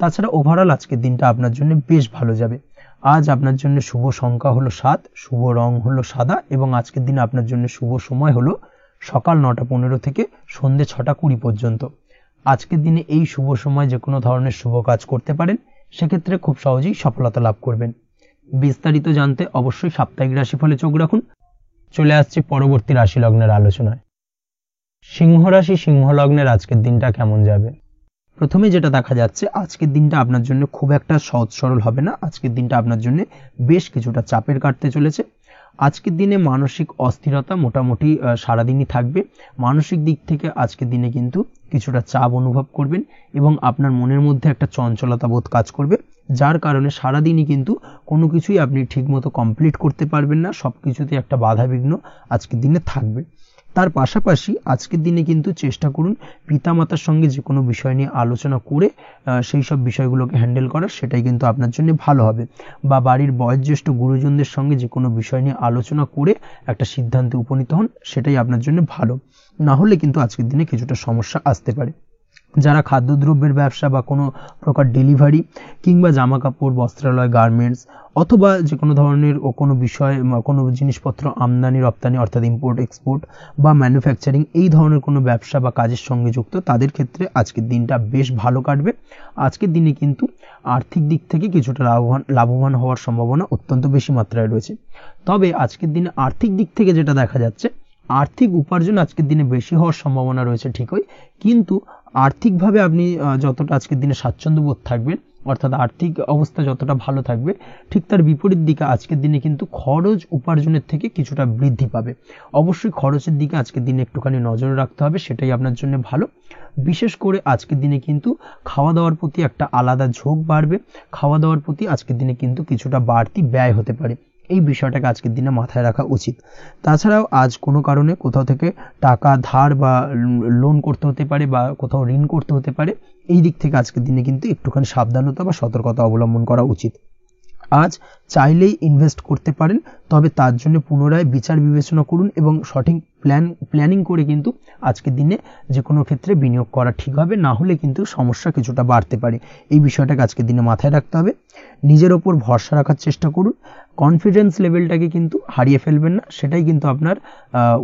তাছাড়া ওভারঅল আজকের দিনটা আপনার জন্য বেশ ভালো যাবে। আজ আপনার জন্য শুভ সংখ্যা হলো 7, শুভ রং হলো সাদা এবং আজকের দিনে আপনার জন্য শুভ সময় হলো সকাল 9:15 থেকে সন্ধ্যে 6:20 পর্যন্ত। আজকের দিনে এই শুভ সময় যে কোনো ধরনের শুভ কাজ করতে পারেন, সেক্ষেত্রে খুব সহজেই সফলতা লাভ করবেন। বিস্তারিত জানতে অবশ্যই সাপ্তাহিক রাশিফলে চোখ রাখুন। চলে আসছি পরবর্তী রাশি লগ্নের আলোচনায়। সিংহ রাশি, সিংহ লগ্নের আজকের দিনটা কেমন যাবে? প্রথমে যেটা দেখা যাচ্ছে, আজকের দিনটা আপনার জন্য খুব একটা সহজ সরল হবে না। আজকের দিনটা আপনার জন্য বেশ কিছুটা চাপের কাটতে চলেছে। আজকের দিনে মানসিক অস্থিরতা মোটামুটি সারাদিনই থাকবে। মানসিক দিক থেকে আজকের দিনে কিন্তু কিছুটা চাপ অনুভব করবেন এবং আপনার মনের মধ্যে একটা চঞ্চলতা বোধ কাজ করবে, যার কারণে সারাদিনই কিন্তু কোনো কিছুই আপনি ঠিকমতো কমপ্লিট করতে পারবেন না, সব কিছুতে একটা বাধা বিঘ্ন আজকের দিনে থাকবে। তার পাশাপাশি আজকের দিনে কিন্তু চেষ্টা করুন পিতামাতার সঙ্গে যে কোনো বিষয় নিয়ে আলোচনা করে সেই সব বিষয়গুলোকে হ্যান্ডেল করার, সেটাই কিন্তু আপনার জন্য ভালো হবে। বা বাড়ির বয়োজ্যেষ্ঠ গুরুজনদের সঙ্গে যে কোনো বিষয় নিয়ে আলোচনা করে একটা সিদ্ধান্তে উপনীত হন, সেটাই আপনার জন্য ভালো। না হলে কিন্তু আজকের দিনে কিছুটা সমস্যা আসতে পারে। যারা খাদ্যদ্রব্যের ব্যবসা বা কোনো প্রকার ডেলিভারি কিংবা জামা কাপড়, বস্ত্রালয়, গার্মেন্টস অথবা যে কোনো ধরনের কোনো বিষয়, কোনো জিনিসপত্র আমদানি রপ্তানি অর্থাৎ ইম্পোর্ট এক্সপোর্ট বা ম্যানুফ্যাকচারিং এই ধরনের কোনো ব্যবসা বা কাজের সঙ্গে যুক্ত, তাদের ক্ষেত্রে আজকের দিনটা বেশ ভালো কাটবে। আজকের দিনে কিন্তু আর্থিক দিক থেকে কিছুটা লাভবান হওয়ার সম্ভাবনা অত্যন্ত বেশি মাত্রায় রয়েছে। তবে আজকের দিনে আর্থিক দিক থেকে যেটা দেখা যাচ্ছে, আর্থিক উপার্জন আজকের দিনে বেশি হওয়ার সম্ভাবনা রয়েছে ঠিকই, কিন্তু আর্থিকভাবে আপনি যতটা আজকের দিনে স্বাচ্ছন্দ্য বোধ থাকবেন, অর্থাৎ আর্থিক অবস্থা যতটা ভালো থাকবে, ঠিক তার বিপরীত দিকে আজকের দিনে কিন্তু খরচ উপার্জনের থেকে কিছুটা বৃদ্ধি পাবে। অবশ্যই খরচের দিকে আজকের দিনে একটুখানি নজরে রাখতে হবে, সেটাই আপনার জন্য ভালো। বিশেষ করে আজকের দিনে কিন্তু খাওয়া দাওয়ার প্রতি একটা আলাদা ঝোঁক বাড়বে, খাওয়া দাওয়ার প্রতি আজকের দিনে কিন্তু কিছুটা বাড়তি ব্যয় হতে পারে, এই বিষয়টাকে আজকের দিনে মাথায় রাখা উচিত। তাছাড়াও আজ কোনো কারণে কোথাও থেকে টাকা ধার বা লোন করতে হতে পারে বা কোথাও ঋণ করতে হতে পারে, এই দিক থেকে আজকের দিনে কিন্তু একটুখানি সাবধানতা বা সতর্কতা অবলম্বন করা উচিত। আজ চাইলেই ইনভেস্ট করতে পারেন, তবে তার জন্য পুনরায় বিচার বিবেচনা করুন এবং সঠিক প্ল্যানিং করে কিন্তু আজকের দিনে যে কোনো ক্ষেত্রে বিনিয়োগ করা ঠিক হবে, না হলে কিন্তু সমস্যা কিছুটা বাড়তে পারে। এই বিষয়টাকে আজকের দিনে মাথায় রাখতে হবে। নিজের ওপর ভরসা রাখার চেষ্টা করুন, কনফিডেন্স লেভেলটাকে কিন্তু হারিয়ে ফেলবেন না, সেটাই কিন্তু আপনার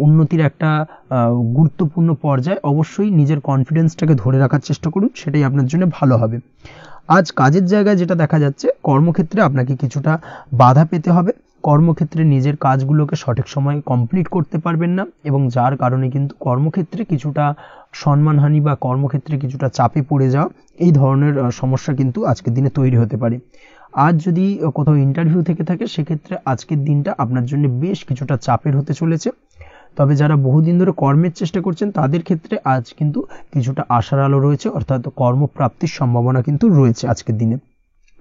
উন্নতির একটা গুরুত্বপূর্ণ পর্যায়। অবশ্যই নিজের কনফিডেন্সটাকে ধরে রাখার চেষ্টা করুন, সেটাই আপনার জন্য ভালো হবে। আজ কাজের জায়গায় যেটা দেখা যাচ্ছে, কর্মক্ষেত্রে আপনাকে কিছুটা বাধা পেতে হবে, কর্মক্ষেত্রে নিজের কাজগুলোকে সঠিক সময়ে কমপ্লিট করতে পারবেন না এবং যার কারণে কিন্তু কর্মক্ষেত্রে কিছুটা সম্মানহানি বা কর্মক্ষেত্রে কিছুটা চাপে পড়ে যাওয়া, এই ধরনের সমস্যা কিন্তু আজকের দিনে তৈরি হতে পারে। আজ যদি কোথাও ইন্টারভিউ থেকে থাকে, সেক্ষেত্রে আজকের দিনটা আপনার জন্য বেশ কিছুটা চাপের হতে চলেছে। তবে যারা বহুদিন ধরে কর্মের চেষ্টা করছেন, তাদের ক্ষেত্রে আজ কিন্তু কিছুটা আশার আলো রয়েছে, অর্থাৎ কর্মপ্রাপ্তির সম্ভাবনা কিন্তু রয়েছে আজকের দিনে।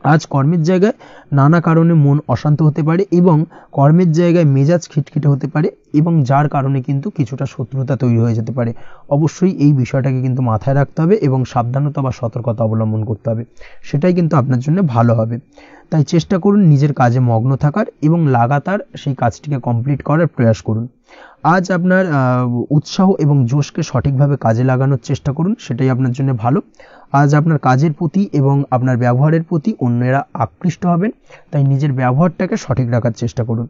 আজ কর্মের জায়গায় নানা কারণে মন অশান্ত হতে পারে এবং কর্মের জায়গায় মেজাজ খিটখিটে হতে পারে এবং যার কারণে কিন্তু কিছুটা শত্রুতা তৈরি হয়ে যেতে পারে। অবশ্যই এই বিষয়টাকে কিন্তু মাথায় রাখতে হবে এবং সাবধানতা বা সতর্কতা অবলম্বন করতে হবে, সেটাই কিন্তু আপনার জন্য ভালো হবে। তাই চেষ্টা করুন নিজের কাজে মগ্ন থাকার এবং লাগাতার সেই কাজটিকে কমপ্লিট করার প্রয়াস করুন। আজ আপনার উৎসাহ এবং জোশকে সঠিকভাবে কাজে লাগানোর চেষ্টা করুন, সেটাই আপনার জন্য ভালো। আজ আপনার কাজের প্রতি এবং আপনার ব্যবহারের প্রতি অন্যেরা আকৃষ্ট হবেন, তাই নিজের ব্যবহারটাকে সঠিক রাখার চেষ্টা করুন।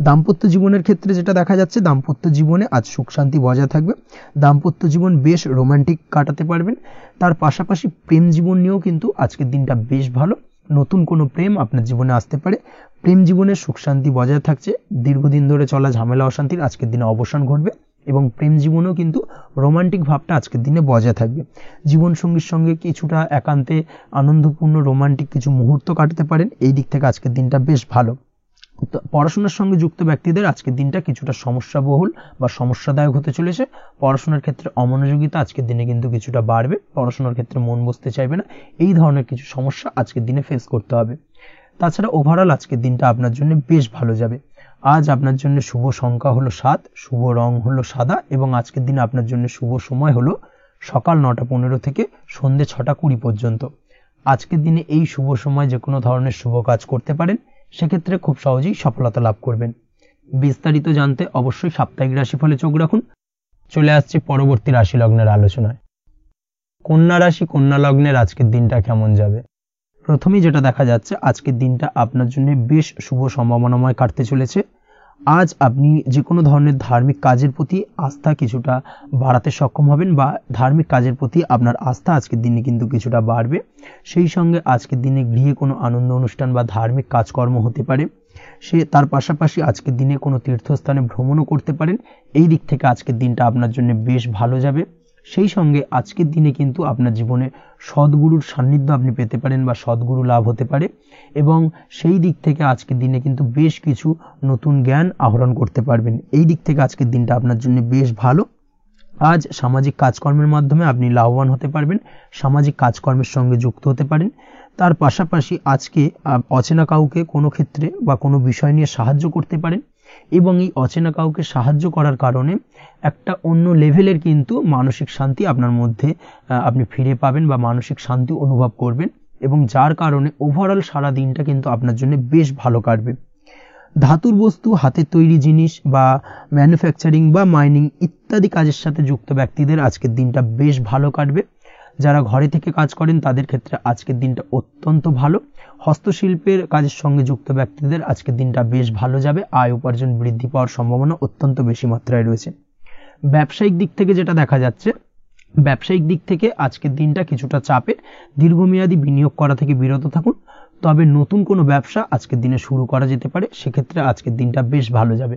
দাম্পত্য জীবনের ক্ষেত্রে যেটা দেখা যাচ্ছে, দাম্পত্য জীবনে আজ সুখ শান্তি বজায় থাকবে, দাম্পত্য জীবন বেশ রোমান্টিক কাটাতে পারবেন। তার পাশাপাশি প্রেম জীবন নিয়েও কিন্তু আজকের দিনটা বেশ ভালো, নতুন কোনো প্রেম আপনার জীবনে আসতে পারে। প্রেম জীবনে সুখ শান্তি বজায় থাকছে, দীর্ঘদিন ধরে চলা ঝামেলা অশান্তির আজকের দিনে অবসান ঘটবে এবং প্রেম জীবনেও কিন্তু রোমান্টিক ভাবটা আজকের দিনে বজায় থাকবে। জীবনসঙ্গীর সঙ্গে কিছুটা একান্তে আনন্দপূর্ণ রোমান্টিক কিছু মুহূর্ত কাটাতে পারেন, এই দিক থেকে আজকের দিনটা বেশ ভালো। পড়াশোনার সঙ্গে যুক্ত ব্যক্তিদের আজকের দিনটা কিছুটা সমস্যাবহুল বা সমস্যাদায়ক হতে চলেছে। পড়াশোনার ক্ষেত্রে অমনোযোগিতা আজকের দিনে কিন্তু কিছুটা বাড়বে, পড়াশোনার ক্ষেত্রে মন বসতে চাইবে না, এই ধরনের কিছু সমস্যা আজকের দিনে ফেস করতে হবে। তাছাড়া ওভারঅল আজকের দিনটা আপনার জন্য বেশ ভালো যাবে। আজ আপনার জন্য শুভ সংখ্যা হলো 7, শুভ রং হলো সাদা এবং আজকের দিনে আপনার জন্য শুভ সময় হলো সকাল 9:15 থেকে সন্ধ্যে 6:20 পর্যন্ত। আজকের দিনে এই শুভ সময় যে কোনো ধরনের শুভ কাজ করতে পারেন, সেক্ষেত্রে খুব সহজেই সফলতা লাভ করবেন। বিস্তারিত জানতে অবশ্যই সাপ্তাহিক রাশিফলে চোখ রাখুন। চলে আসছে পরবর্তী রাশি লগ্নের আলোচনায়। কন্যা রাশি, কন্যা লগ্নের আজকের দিনটা কেমন যাবে? প্রথমেই যেটা দেখা যাচ্ছে, আজকের দিনটা আপনার জন্য বেশ শুভ সম্ভাবনাময় কাটতে চলেছে। আজ আপনি যে কোনো ধরনের ধার্মিক কাজের প্রতি আস্থা কিছুটা বাড়াতে সক্ষম হবেন বা ধার্মিক কাজের প্রতি আপনার আস্থা আজকের দিনে কিন্তু কিছুটা বাড়বে। সেই সঙ্গে আজকের দিনে গৃহে কোনো আনন্দ অনুষ্ঠান বা ধার্মিক কাজকর্ম হতে পারে। তার পাশাপাশি আজকের দিনে কোনো তীর্থস্থানে ভ্রমণও করতে পারেন। এই দিক থেকে আজকের দিনটা আপনার জন্য বেশ ভালো যাবে। সেই সঙ্গে আজকের দিনে কিন্তু আপনার জীবনে সদ্গুরুর সান্নিধ্য আপনি পেতে পারেন বা সদ্গুরু লাভ হতে পারে, এবং সেই দিক থেকে আজকের দিনে কিন্তু বেশ কিছু নতুন জ্ঞান আহরণ করতে পারবেন। এই দিক থেকে আজকের দিনটা আপনার জন্য বেশ ভালো। আজ সামাজিক কাজকর্মের মাধ্যমে আপনি লাভবান হতে পারবেন, সামাজিক কাজকর্মের সঙ্গে যুক্ত হতে পারেন। তার পাশাপাশি আজকে অচেনা কাউকে কোনো ক্ষেত্রে বা কোনো বিষয় নিয়ে সাহায্য করতে পারেন, এবং এই অচেনা কাউকে সাহায্য করার কারণে একটা অন্য লেভেলের কিন্তু মানসিক শান্তি আপনার মধ্যে আপনি ফিরে পাবেন বা মানসিক শান্তি অনুভব করবেন, এবং যার কারণে ওভারঅল সারা দিনটা কিন্তু আপনার জন্য বেশ ভালো কাটবে। ধাতুর বস্তু, হাতের তৈরি জিনিস বা ম্যানুফ্যাকচারিং বা মাইনিং ইত্যাদি কাজের সাথে যুক্ত ব্যক্তিদের আজকের দিনটা বেশ ভালো কাটবে। যারা ঘরে থেকে কাজ করেন তাদের ক্ষেত্রে আজকের দিনটা অত্যন্ত ভালো। হস্তশিল্পের কাজের সঙ্গে যুক্ত ব্যক্তিদের আজকের দিনটা বেশ ভালো যাবে, আয় উপার্জন বৃদ্ধি পাওয়ার সম্ভাবনা অত্যন্ত বেশি মাত্রায় রয়েছে। ব্যবসায়িক দিক থেকে যেটা দেখা যাচ্ছে, ব্যবসায়িক দিক থেকে আজকের দিনটা কিছুটা চাপের, দীর্ঘমেয়াদী বিনিয়োগ করা থেকে বিরত থাকুন। তবে নতুন কোনো ব্যবসা আজকের দিনে শুরু করা যেতে পারে, সেক্ষেত্রে আজকের দিনটা বেশ ভালো যাবে।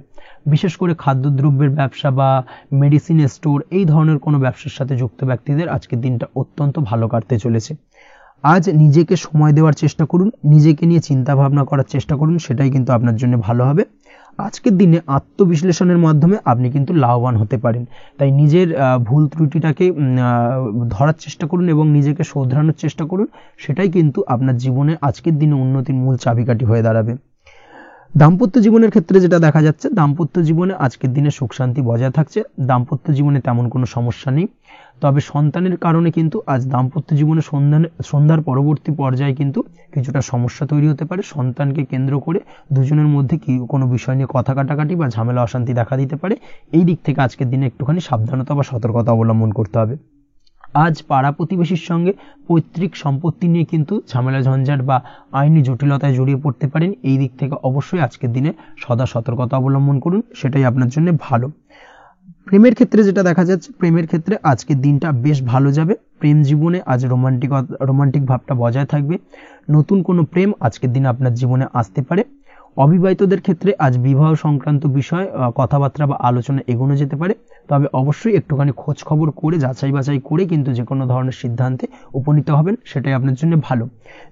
বিশেষ করে খাদ্যদ্রব্যের ব্যবসা বা মেডিসিন স্টোর এই ধরনের কোনো ব্যবসার সাথে যুক্ত ব্যক্তিদের আজকের দিনটা অত্যন্ত ভালো কাটতে চলেছে। আজ নিজেকে সময় দেওয়ার চেষ্টা করুন, নিজেকে নিয়ে চিন্তা ভাবনা করার চেষ্টা করুন, সেটাই কিন্তু আপনার জন্য ভালো হবে। আজকের দিনে আত্মবিশ্লেষণের মাধ্যমে আপনি কিন্তু লাভবান হতে পারেন, তাই নিজের ভুল ত্রুটিটাকে ধরার চেষ্টা করুন এবং নিজেকে শোধরানোর চেষ্টা করুন, সেটাই কিন্তু আপনার জীবনে আজকের দিনে উন্নতির মূল চাবিকাঠি হয়ে দাঁড়াবে। দাম্পত্য জীবনের ক্ষেত্রে যেটা দেখা যাচ্ছে, দাম্পত্য জীবনে আজকের দিনে সুখ শান্তি বজায় থাকছে, দাম্পত্য জীবনে তেমন কোনো সমস্যা নেই। তবে সন্তানের কারণে কিন্তু আজ দাম্পত্য জীবনে সন্ধ্যার পরবর্তী পর্যায়ে কিন্তু কিছুটা সমস্যা তৈরি হতে পারে। সন্তানকে কেন্দ্র করে দুজনের মধ্যে কি কোনো বিষয় নিয়ে কথা কাটাকাটি বা ঝামেলা অশান্তি দেখা দিতে পারে। এই দিক থেকে আজকের দিনে একটুখানি সাবধানতা বা সতর্কতা অবলম্বন করতে হবে। আজ পাড়া প্রতিবেশীর সঙ্গে পৈতৃক সম্পত্তি নিয়ে কিন্তু ঝামেলা ঝঞ্ঝাট বা আইনি জটিলতায় জড়িয়ে পড়তে পারেন। এই দিক থেকে অবশ্যই আজকের দিনে সদা সতর্কতা অবলম্বন করুন, সেটাই আপনার জন্য ভালো। প্রেমের ক্ষেত্রে যেটা দেখা যাচ্ছে, প্রেমের ক্ষেত্রে আজকের দিনটা বেশ ভালো যাবে। প্রেম জীবনে আজ রোমান্টিক ভাবটা বজায় থাকবে। নতুন কোনো প্রেম আজকের দিনে আপনার জীবনে আসতে পারে। অবিবাহিতদের ক্ষেত্রে আজ বিবাহ সংক্রান্ত বিষয় কথাবার্তা বা আলোচনা এগোনো যেতে পারে, তবে অবশ্যই একটুখানি খোঁজ খবর করে যাচাই বাছাই করে কিন্তু যে কোনো ধরনের সিদ্ধান্তে উপনীত হবেন, সেটাই আপনার জন্য ভালো।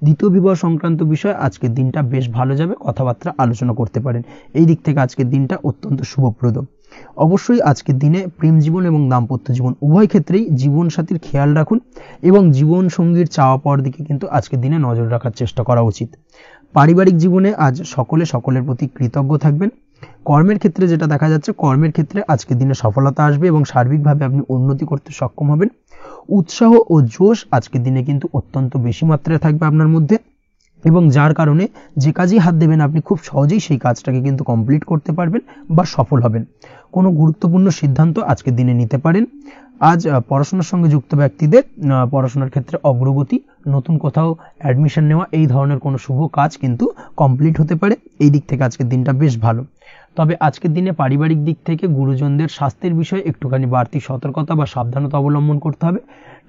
দ্বিতীয় বিবাহ সংক্রান্ত বিষয় আজকের দিনটা বেশ ভালো যাবে, কথাবার্তা আলোচনা করতে পারেন। এই দিক থেকে আজকের দিনটা অত্যন্ত শুভপ্রদ। অবশ্যই আজকের দিনে প্রেম জীবন এবং দাম্পত্য জীবন উভয় ক্ষেত্রেই জীবনসাথীর খেয়াল রাখুন এবং জীবন সঙ্গীর চাওয়া পাওয়ার দিকে কিন্তু আজকের দিনে নজর রাখার চেষ্টা করা উচিত। পারিবারিক জীবনে আজ সকলের প্রতি কৃতজ্ঞ থাকবেন। কর্মের ক্ষেত্রে যেটা দেখা যাচ্ছে, কর্মের ক্ষেত্রে আজকের দিনে সফলতা আসবে এবং সার্বিকভাবে আপনি উন্নতি করতে সক্ষম হবেন। উৎসাহ ও জোশ আজকের দিনে কিন্তু অত্যন্ত বেশি মাত্রায় থাকবে আপনার মধ্যে, এবং যার কারণে যে কাজেই হাত দেবেন আপনি খুব সহজেই সেই কাজটাকে কিন্তু কমপ্লিট করতে পারবেন বা সফল হবেন। কোনো গুরুত্বপূর্ণ সিদ্ধান্ত আজকের দিনে নিতে পারেন। আজ পড়াশোনার সঙ্গে যুক্ত ব্যক্তিদের পড়াশোনার ক্ষেত্রে অগ্রগতি, নতুন কোথাও অ্যাডমিশন নেওয়া, এই ধরনের কোনো শুভ কাজ কিন্তু কমপ্লিট হতে পারে। এই দিক থেকে আজকের দিনটা বেশ ভালো। তবে আজকের দিনে পারিবারিক দিক থেকে গুরুজনদের স্বাস্থ্যের বিষয়ে একটুখানি বাড়তি সতর্কতা বা সাবধানতা অবলম্বন করতে হবে,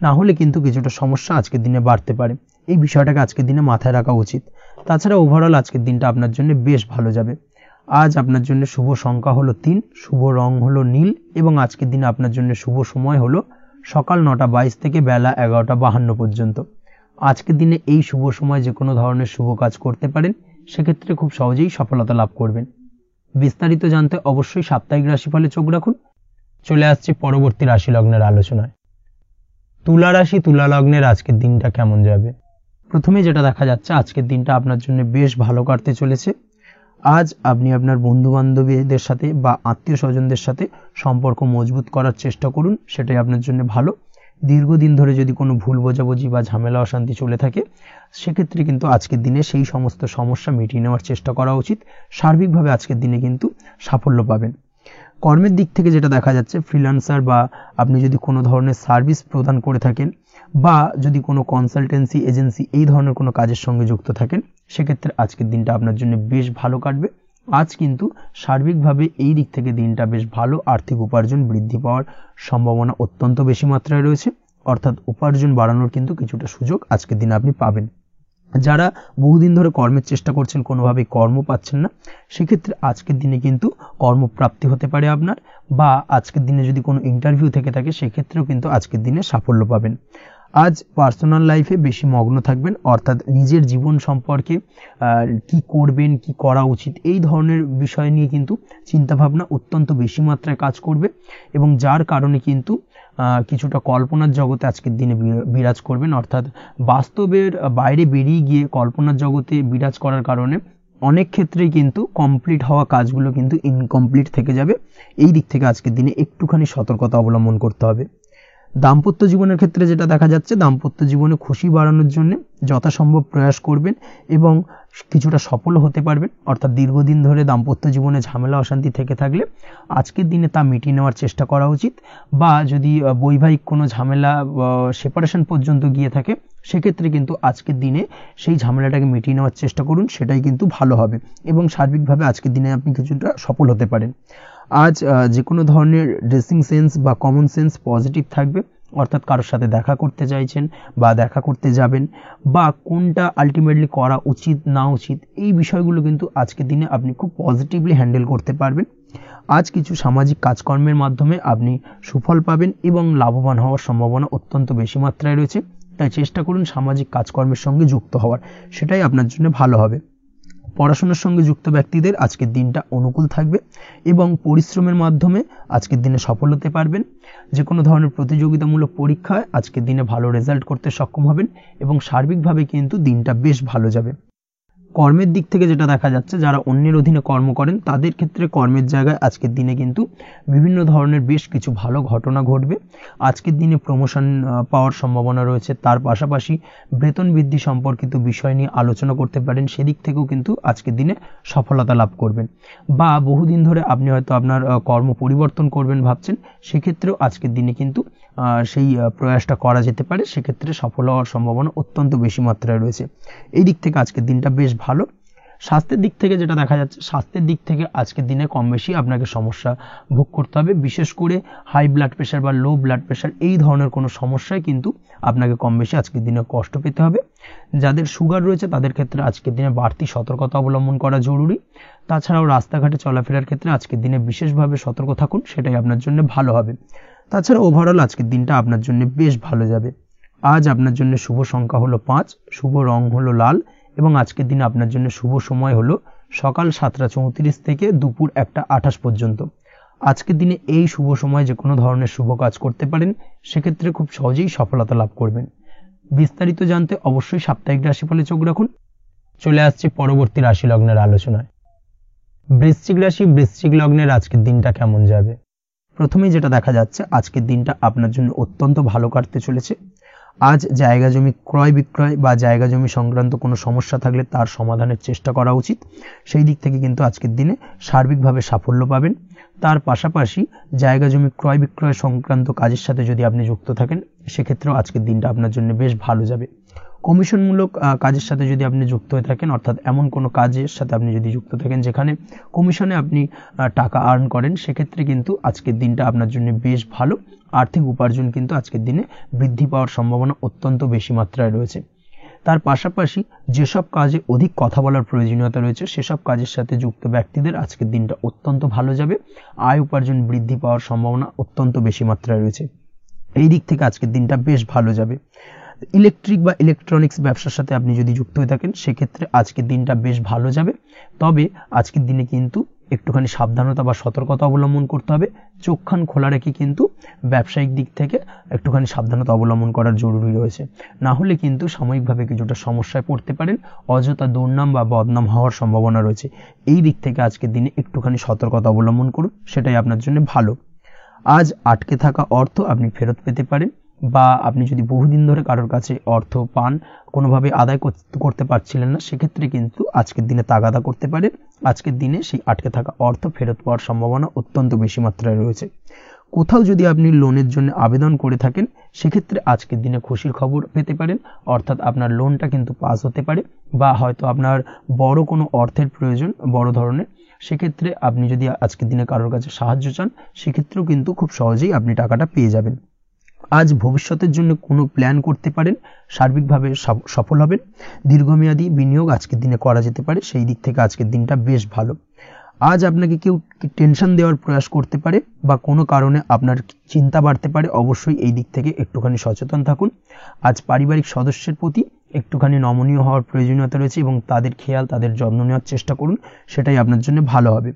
না হলে কিন্তু কিছুটা সমস্যা আজকের দিনে বাড়তে পারে। এই বিষয়টাকে আজকের দিনে মাথায় রাখা উচিত। তাছাড়া ওভারঅল আজকের দিনটা আপনার জন্য বেশ ভালো যাবে। আজ আপনার জন্য শুভ সংখ্যা হলো 3, শুভ রং হলো নীল, এবং আজকের দিনে আপনার জন্য শুভ সময় হলো সকাল 9:22 থেকে বেলা 11:52 পর্যন্ত। আজকের দিনে এই শুভ সময় যে কোনো ধরনের শুভ কাজ করতে পারেন, সেক্ষেত্রে খুব সহজেই সফলতা লাভ করবেন। বিস্তারিত জানতে অবশ্যই সাপ্তাহিক রাশিফলে চোখ রাখুন। চলে আসছি পরবর্তী রাশি লগ্নের আলোচনায়। তুলা রাশি, তুলা লগ্নের আজকের দিনটা কেমন যাবে? প্রথমে যেটা দেখা যাচ্ছে, আজকের দিনটা আপনার জন্য বেশ ভালো কাটতে চলেছে। আজ আপনি আপনার বন্ধু বান্ধবীদের সাথে বা আত্মীয় স্বজনদের সাথে সম্পর্ক মজবুত করার চেষ্টা করুন, সেটাই আপনার জন্য ভালো। দীর্ঘদিন ধরে যদি কোনো ভুল বোঝাবুঝি বা ঝামেলা অশান্তি চলে থাকে, সেক্ষেত্রে কিন্তু আজকের দিনে সেই সমস্ত সমস্যা মিটিয়ে নেওয়ার চেষ্টা করা উচিত। সার্বিকভাবে আজকের দিনে কিন্তু সাফল্য পাবেন। কর্মের দিক থেকে যেটা দেখা যাচ্ছে, ফ্রিল্যান্সার বা আপনি যদি কোনো ধরনের সার্ভিস প্রদান করে থাকেন বা যদি কোনো কনসালটেন্সি এজেন্সি এই ধরনের কোনো কাজের সঙ্গে যুক্ত থাকেন, সেক্ষেত্রে আজকের দিনটা আপনার জন্য বেশ ভালো কাটবে। আজ কিন্তু সার্বিকভাবে এই দিক থেকে দিনটা বেশ ভালো। আর্থিক উপার্জন বৃদ্ধি পাওয়ার সম্ভাবনা অত্যন্ত বেশি মাত্রায় রয়েছে, অর্থাৎ উপার্জন বাড়ানোর কিন্তু কিছুটা সুযোগ আজকের দিনে আপনি পাবেন। যারা বহুদিন ধরে কর্মের চেষ্টা করছেন, কোনোভাবেই কর্ম পাচ্ছেন না, সেক্ষেত্রে আজকের দিনে কিন্তু কর্মপ্রাপ্তি হতে পারে আপনার, বা আজকের দিনে যদি কোনো ইন্টারভিউ থেকে থাকে সেক্ষেত্রেও কিন্তু আজকের দিনে সাফল্য পাবেন। আজ পার্সোনাল লাইফে বেশি মগ্ন থাকবেন, অর্থাৎ নিজের জীবন সম্পর্কে কি করবেন, কি করা উচিত, এই ধরনের বিষয় নিয়ে কিন্তু চিন্তাভাবনা অত্যন্ত বেশি মাত্রায় কাজ করবে, এবং যার কারণে কিন্তু কিছুটা কল্পনার জগতে আজকের দিনে বিরাজ করবেন, অর্থাৎ বাস্তবের বাইরে বেরিয়ে গিয়ে কল্পনার জগতে বিরাজ করার কারণে অনেক ক্ষেত্রেই কিন্তু কমপ্লিট হওয়া কাজগুলো কিন্তু ইনকমপ্লিট থেকে যাবে। এই দিক থেকে আজকের দিনে একটুখানি সতর্কতা অবলম্বন করতে হবে। দাম্পত্য জীবনের ক্ষেত্রে যেটা দেখা যাচ্ছে, দাম্পত্য জীবনে খুশি বাড়ানোর জন্য যথাসম্ভব প্রয়াস করবেন এবং কিছুটা সফল হতে পারবেন, অর্থাৎ দীর্ঘদিন ধরে দাম্পত্য জীবনে ঝামেলা অশান্তি থেকে থাকলে আজকের দিনে তা মিটিয়ে নেওয়ার চেষ্টা করা উচিত, বা যদি বৈবাহিক কোনো ঝামেলা সেপারেশন পর্যন্ত গিয়ে থাকে সেক্ষেত্রে কিন্তু আজকের দিনে সেই ঝামেলাটাকে মিটিয়ে নেওয়ার চেষ্টা করুন, সেটাই কিন্তু ভালো হবে এবং সার্বিকভাবে আজকের দিনে আপনি কিছুটা সফল হতে পারেন। আজ যে কোনো ধরনের ড্রেসিং সেন্স বা কমন সেন্স পজিটিভ থাকবে, অর্থাৎ কারোর সাথে দেখা করতে চাইছেন বা দেখা করতে যাবেন, বা কোনটা আলটিমেটলি করা উচিত না উচিত, এই বিষয়গুলো কিন্তু আজকের দিনে আপনি খুব পজিটিভলি হ্যান্ডেল করতে পারবেন। আজ কিছু সামাজিক কাজকর্মের মাধ্যমে আপনি সুফল পাবেন এবং লাভবান হওয়ার সম্ভাবনা অত্যন্ত বেশি মাত্রায় রয়েছে, তাই চেষ্টা করুন সামাজিক কাজকর্মের সঙ্গে যুক্ত হওয়ার, সেটাই আপনার জন্য ভালো হবে। পড়াশোনার সঙ্গে যুক্ত ব্যক্তিদের আজকের দিনটা অনুকূল থাকবে এবং পরিশ্রমের মাধ্যমে আজকের দিনে সফল হতে পারবেন। যে কোনো ধরনের প্রতিযোগিতামূলক পরীক্ষায় আজকের দিনে ভালো রেজাল্ট করতে সক্ষম হবেন এবং সার্বিকভাবে কিন্তু দিনটা বেশ ভালো যাবে। কর্মের দিক থেকে যেটা দেখা যাচ্ছে, যারা অন্যের অধীনে কর্ম করেন তাদের ক্ষেত্রে কর্মের জায়গায় আজকের দিনে কিন্তু বিভিন্ন ধরনের বেশ কিছু ভালো ঘটনা ঘটবে। আজকের দিনে প্রমোশন পাওয়ার সম্ভাবনা রয়েছে, তার পাশাপাশি বেতন বৃদ্ধি সম্পর্কিত বিষয় নিয়ে আলোচনা করতে পারেন, সেদিক থেকেও কিন্তু আজকের দিনে সফলতা লাভ করবেন। বা বহুদিন ধরে আপনি হয়তো আপনার কর্ম পরিবর্তন করবেন ভাবছেন, সেক্ষেত্রেও আজকের দিনে কিন্তু সেই প্রয়াসটা করা যেতে পারে, সেক্ষেত্রে সফল হওয়ার সম্ভাবনা অত্যন্ত বেশি মাত্রায় রয়েছে। এই দিক থেকে আজকের দিনটা বেশ ভালো। স্বাস্থ্যের দিক থেকে যেটা দেখা যাচ্ছে, স্বাস্থ্যের দিক থেকে আজকের দিনে কম বেশি আপনাকে সমস্যা ভোগ করতে হবে, বিশেষ করে হাই ব্লাড প্রেশার বা লো ব্লাড প্রেশার এই ধরনের কোনো সমস্যায় কিন্তু আপনাকে কম বেশি আজকের দিনে কষ্ট পেতে হবে। যাদের সুগার রয়েছে তাদের ক্ষেত্রে আজকের দিনে বাড়তি সতর্কতা অবলম্বন করা জরুরি। তাছাড়াও রাস্তাঘাটে চলাফেরার ক্ষেত্রে আজকের দিনে বিশেষভাবে সতর্ক থাকুন, সেটাই আপনার জন্য ভালো হবে। তাছাড়া ওভারঅল আজকের দিনটা আপনার জন্য বেশ ভালো যাবে। আজ আপনার জন্য শুভ সংখ্যা হলো 5, শুভ রং হলো লাল, এবং আজকের দিনে আপনার জন্য শুভ সময় হলো সকাল 7:34 থেকে দুপুর 1:28 পর্যন্ত। আজকের দিনে এই শুভ সময় যে কোনো ধরনের শুভ কাজ করতে পারেন, সেক্ষেত্রে খুব সহজেই সফলতা লাভ করবেন। বিস্তারিত জানতে অবশ্যই সাপ্তাহিক রাশিফলে চোখ রাখুন। চলে আসছে পরবর্তী রাশি লগ্নের আলোচনায়। বৃশ্চিক রাশি, বৃশ্চিক লগ্নের আজকের দিনটা কেমন যাবে? প্রথমেই যেটা দেখা যাচ্ছে, আজকের দিনটা আপনার জন্য অত্যন্ত ভালো কাটতে চলেছে। আজ জায়গা জমি ক্রয় বিক্রয় বা জায়গা জমি সংক্রান্ত কোনো সমস্যা থাকলে তার সমাধানের চেষ্টা করা উচিত, সেই দিক থেকে কিন্তু আজকের দিনে সার্বিকভাবে সাফল্য পাবেন। তার পাশাপাশি জায়গা জমি ক্রয় বিক্রয় সংক্রান্ত কাজের সাথে যদি আপনি যুক্ত থাকেন, সেক্ষেত্রেও আজকের দিনটা আপনার জন্য বেশ ভালো যাবে। কমিশনমূলক কাজের সাথে যদি আপনি যুক্ত হয়ে থাকেন, অর্থাৎ এমন কোনো কাজের সাথে আপনি যদি যুক্ত থাকেন যেখানে কমিশনে আপনি টাকা আর্ন করেন, সেক্ষেত্রে কিন্তু আজকের দিনটা আপনার জন্য বেশ ভালো। আর্থিক উপার্জন কিন্তু আজকের দিনে বৃদ্ধি পাওয়ার সম্ভাবনা অত্যন্ত বেশি মাত্রায় রয়েছে। তার পাশাপাশি যেসব কাজে অধিক কথা বলার প্রয়োজনীয়তা রয়েছে, সেসব কাজের সাথে যুক্ত ব্যক্তিদের আজকের দিনটা অত্যন্ত ভালো যাবে। আয় উপার্জন বৃদ্ধি পাওয়ার সম্ভাবনা অত্যন্ত বেশি মাত্রায় রয়েছে। এই দিক থেকে আজকের দিনটা বেশ ভালো যাবে। ইলেকট্রিক বা ইলেকট্রনিক্স ব্যবসার সাথে আপনি যদি যুক্ত হয়ে থাকেন, সেক্ষেত্রে আজকের দিনটা বেশ ভালো যাবে। তবে আজকের দিনে কিন্তু একটুখানি সাবধানতা বা সতর্কতা অবলম্বন করতে হবে। চোখ কান খোলা রেখে কিন্তু ব্যবসায়িক দিক থেকে একটুখানি সাবধানতা অবলম্বন করার জরুরি রয়েছে, না হলে কিন্তু সাময়িকভাবে কিছুটা সমস্যায় পড়তে পারেন, অযথা দুর্নাম বা বদনাম হওয়ার সম্ভাবনা রয়েছে। এই দিক থেকে আজকের দিনে একটুখানি সতর্কতা অবলম্বন করুন, সেটাই আপনার জন্য ভালো। আজ আটকে থাকা অর্থ আপনি ফেরত পেতে পারেন, বা আপনি যদি বহুদিন ধরে কারোর কাছে অর্থ পান, কোনোভাবে আদায় করতে পারছিলেন না, সেক্ষেত্রে কিন্তু আজকের দিনে তাগাদা করতে পারেন। আজকের দিনে সেই আটকে থাকা অর্থ ফেরত পাওয়ার সম্ভাবনা অত্যন্ত বেশি মাত্রায় রয়েছে। কোথাও যদি আপনি লোনের জন্য আবেদন করে থাকেন, সেক্ষেত্রে আজকের দিনে খুশির খবর পেতে পারেন, অর্থাৎ আপনার লোনটা কিন্তু পাস হতে পারে, বা হয়তো আপনার বড় কোনো অর্থের প্রয়োজন বড় ধরনের, সেক্ষেত্রে আপনি যদি আজকের দিনে কারোর কাছে সাহায্য চান, সেক্ষেত্রেও কিন্তু খুব সহজেই আপনি টাকাটা পেয়ে যাবেন। আজ ভবিষ্যতের জন্য কোনো প্ল্যান করতে পারেন, সার্বিকভাবে সফল হবেন। দীর্ঘমেয়াদী বিনিয়োগ আজকের দিনে করা যেতে পারে, সেই দিক থেকে আজকের দিনটা বেশ ভালো। আজ আপনাকে কেউ টেনশন দেওয়ার প্রয়াস করতে পারে বা কোনো কারণে আপনার চিন্তা বাড়তে পারে, অবশ্যই এই দিক থেকে একটুখানি সচেতন থাকুন। আজ পারিবারিক সদস্যের প্রতি একটুখানি নমনীয় হওয়ার প্রয়োজনীয়তা রয়েছে এবং তাদের খেয়াল, তাদের যত্ন নেওয়ার চেষ্টা করুন, সেটাই আপনার জন্য ভালো হবে।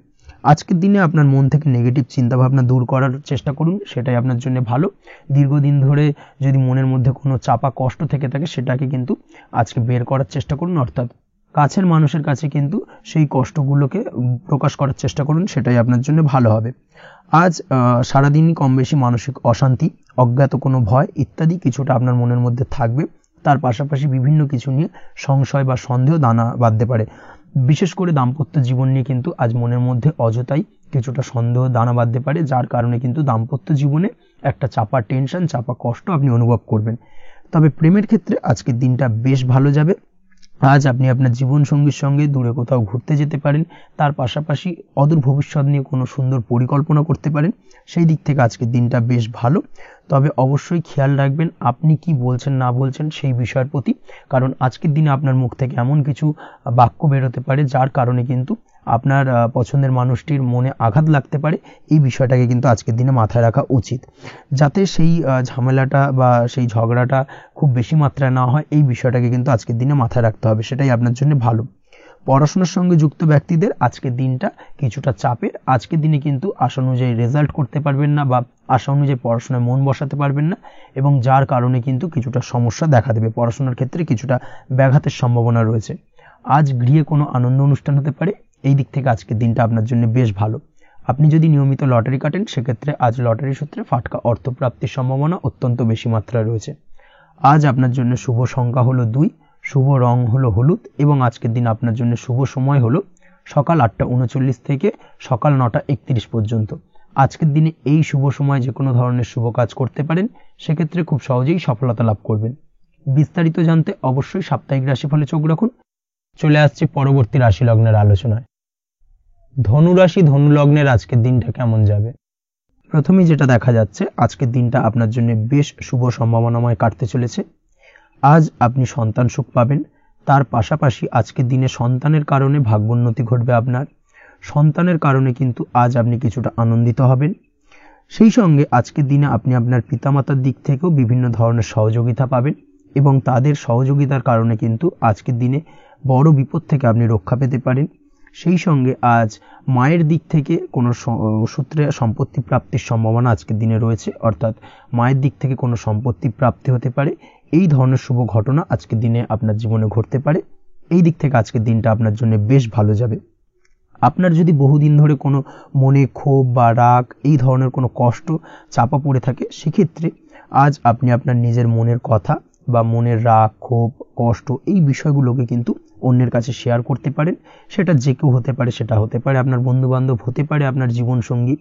আজকের দিনে আপনার মন থেকে নেগেটিভ চিন্তাভাবনা দূর করার চেষ্টা করুন, সেটাই আপনার জন্য ভালো। দীর্ঘদিন ধরে যদি মনের মধ্যে কোনো চাপা কষ্ট থেকে থাকে, সেটাকে কিন্তু আজকে বের করার চেষ্টা করুন, অর্থাৎ কাছের মানুষের কাছে কিন্তু সেই কষ্টগুলোকে প্রকাশ করার চেষ্টা করুন, সেটাই আপনার জন্য ভালো হবে। আজ সারাদিনই কম বেশি মানসিক অশান্তি, অজ্ঞাত কোনো ভয় ইত্যাদি কিছুটা আপনার মনের মধ্যে থাকবে। তার পাশাপাশি বিভিন্ন কিছু নিয়ে সংশয় বা সন্দেহ দানা বাঁধতে পারে। বিশেষ করে দাম্পত্য জীবন নিয়ে কিন্তু আজ মনের মধ্যে অযথাই কিছুটা সন্দেহ দানা বাঁধতে পারে, যার কারণে কিন্তু দাম্পত্য জীবনে একটা চাপা টেনশন, চাপা কষ্ট আপনি অনুভব করবেন। তবে প্রেমের ক্ষেত্রে আজকের দিনটা বেশ ভালো যাবে। আজ আপনি আপনার জীবনসঙ্গীর সঙ্গে দূরে কোথাও ঘুরতে যেতে পারেন, তার পাশাপাশি অদূর ভবিষ্যৎ নিয়ে কোনো সুন্দর পরিকল্পনা করতে পারেন, সেই দিক থেকে আজকের দিনটা বেশ ভালো। তবে অবশ্যই খেয়াল রাখবেন আপনি কি বলছেন না বলছেন সেই বিষয়ের প্রতি, কারণ আজকের দিনে আপনার মুখ থেকে এমন কিছু বাক্য বেরোতে পারে যার কারণে কিন্তু আপনার পছন্দের মানুষটির মনে আঘাত লাগতে পারে। এই বিষয়টাকে কিন্তু আজকের দিনে মাথায় রাখা উচিত, যাতে সেই ঝামেলাটা বা সেই ঝগড়াটা খুব বেশি মাত্রায় না হয়। এই বিষয়টাকে কিন্তু আজকের দিনে মাথায় রাখতে হবে, সেটাই আপনার জন্য ভালো। পড়াশোনার সঙ্গে যুক্ত ব্যক্তিদের আজকের দিনটা কিছুটা চাপের। আজকের দিনে কিন্তু আশা অনুযায়ী রেজাল্ট করতে পারবেন না বা আশা অনুযায়ী পড়াশোনায় মন বসাতে পারবেন না, এবং যার কারণে কিন্তু কিছুটা সমস্যা দেখা দেবে। পড়াশোনার ক্ষেত্রে কিছুটা ব্যাঘাতের সম্ভাবনা রয়েছে। আজ গৃহে কোনো আনন্দ অনুষ্ঠান হতে পারে, এই দিক থেকে আজকের দিনটা আপনার জন্য বেশ ভালো। আপনি যদি নিয়মিত লটারি কাটেন, সেক্ষেত্রে আজ লটারি সূত্রে ফাটকা অর্থপ্রাপ্তির সম্ভাবনা অত্যন্ত বেশি মাত্রায় রয়েছে। আজ আপনার জন্য শুভ সংখ্যা হলো 2, শুভ রং হলো হলুদ, এবং আজকের দিন আপনার জন্য শুভ সময় হলো সকাল 8:39 থেকে সকাল 9:31 পর্যন্ত। আজকের দিনে এই শুভ সময় যে কোনো ধরনের শুভ কাজ করতে পারেন, সেক্ষেত্রে খুব সহজেই সফলতা লাভ করবেন। বিস্তারিত জানতে অবশ্যই সাপ্তাহিক রাশিফলে চোখ রাখুন। চলে আসছে পরবর্তী রাশি লগ্নের আলোচনায়। ধনু রাশি, ধনু লগ্নের আজকের দিনটা কেমন যাবে? প্রথমেই যেটা দেখা যাচ্ছে, আজকের দিনটা আপনার জন্য বেশ শুভ সম্ভাবনাময় কাটতে চলেছে। আজ আপনি সন্তান সুখ পাবেন, তার পাশাপাশি আজকের দিনে সন্তানের কারণে ভাগ্যোন্নতি ঘটবে আপনার। সন্তানের কারণে কিন্তু আজ আপনি কিছুটা আনন্দিত হবেন। সেই সঙ্গে আজকের দিনে আপনি আপনার পিতামাতার দিক থেকেও বিভিন্ন ধরনের সহযোগিতা পাবেন, এবং তাদের সহযোগিতার কারণে কিন্তু আজকের দিনে বড় বিপদ থেকে আপনি রক্ষা পেতে পারেন। সেই সঙ্গে আজ মায়ের দিক থেকে কোনো সূত্রে সম্পত্তি প্রাপ্তির সম্ভাবনা আজকের দিনে রয়েছে, অর্থাৎ মায়ের দিক থেকে কোনো সম্পত্তি প্রাপ্তি হতে পারে। এই ধরনের শুভ ঘটনা আজকের দিনে আপনার জীবনে ঘটতে পারে। এই দিক থেকে আজকের দিনটা আপনার জন্য বেশ ভালো যাবে। আপনার যদি বহুদিন ধরে কোনো মনে ক্ষোভ বা রাগ, এই ধরনের কোনো কষ্ট চাপা পড়ে থাকে, সেক্ষেত্রে আজ আপনি আপনার নিজের মনের কথা বা মনের রাগ, ক্ষোভ, কষ্ট এই বিষয়গুলোকে কিন্তু অন্যের কাছে শেয়ার করতে পারেন। সেটা যে কেউ হতে পারে, সেটা হতে পারে আপনার বন্ধু বান্ধব, হতে পারে আপনার জীবনসঙ্গী,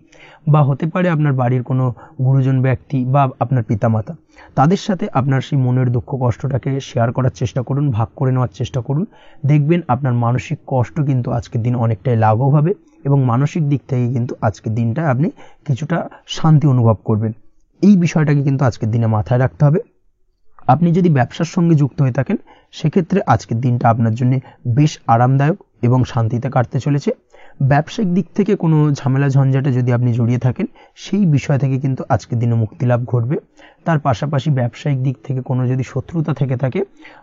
বা হতে পারে আপনার বাড়ির কোনো গুরুজন ব্যক্তি বা আপনার পিতামাতা। তাদের সাথে আপনার সেই মনের দুঃখ কষ্টটাকে শেয়ার করার চেষ্টা করুন, ভাগ করে নেওয়ার চেষ্টা করুন। দেখবেন আপনার মানসিক কষ্ট কিন্তু আজকের দিন অনেকটাই লাঘব হবে, এবং মানসিক দিক থেকে কিন্তু আজকের দিনটা আপনি কিছুটা শান্তি অনুভব করবেন। এই বিষয়টাকে কিন্তু আজকের দিনে মাথায় রাখতে হবে। আপনি যদি ব্যবসার সঙ্গে যুক্ত হয়ে থাকেন, সেক্ষেত্রে আজকের দিনটা আপনার জন্য বেশ আরামদায়ক এবং শান্তিতে কাটতে চলেছে। ব্যবসায়িক দিক থেকে কোনো ঝামেলা ঝঞ্ঝাটে যদি আপনি জড়িয়ে থাকেন, সেই বিষয় থেকে কিন্তু আজকের দিনে মুক্তি লাভ ঘটবে। তার পাশাপাশি ব্যবসায়িক দিক থেকে কোনো যদি শত্রুতা থেকে থাকে,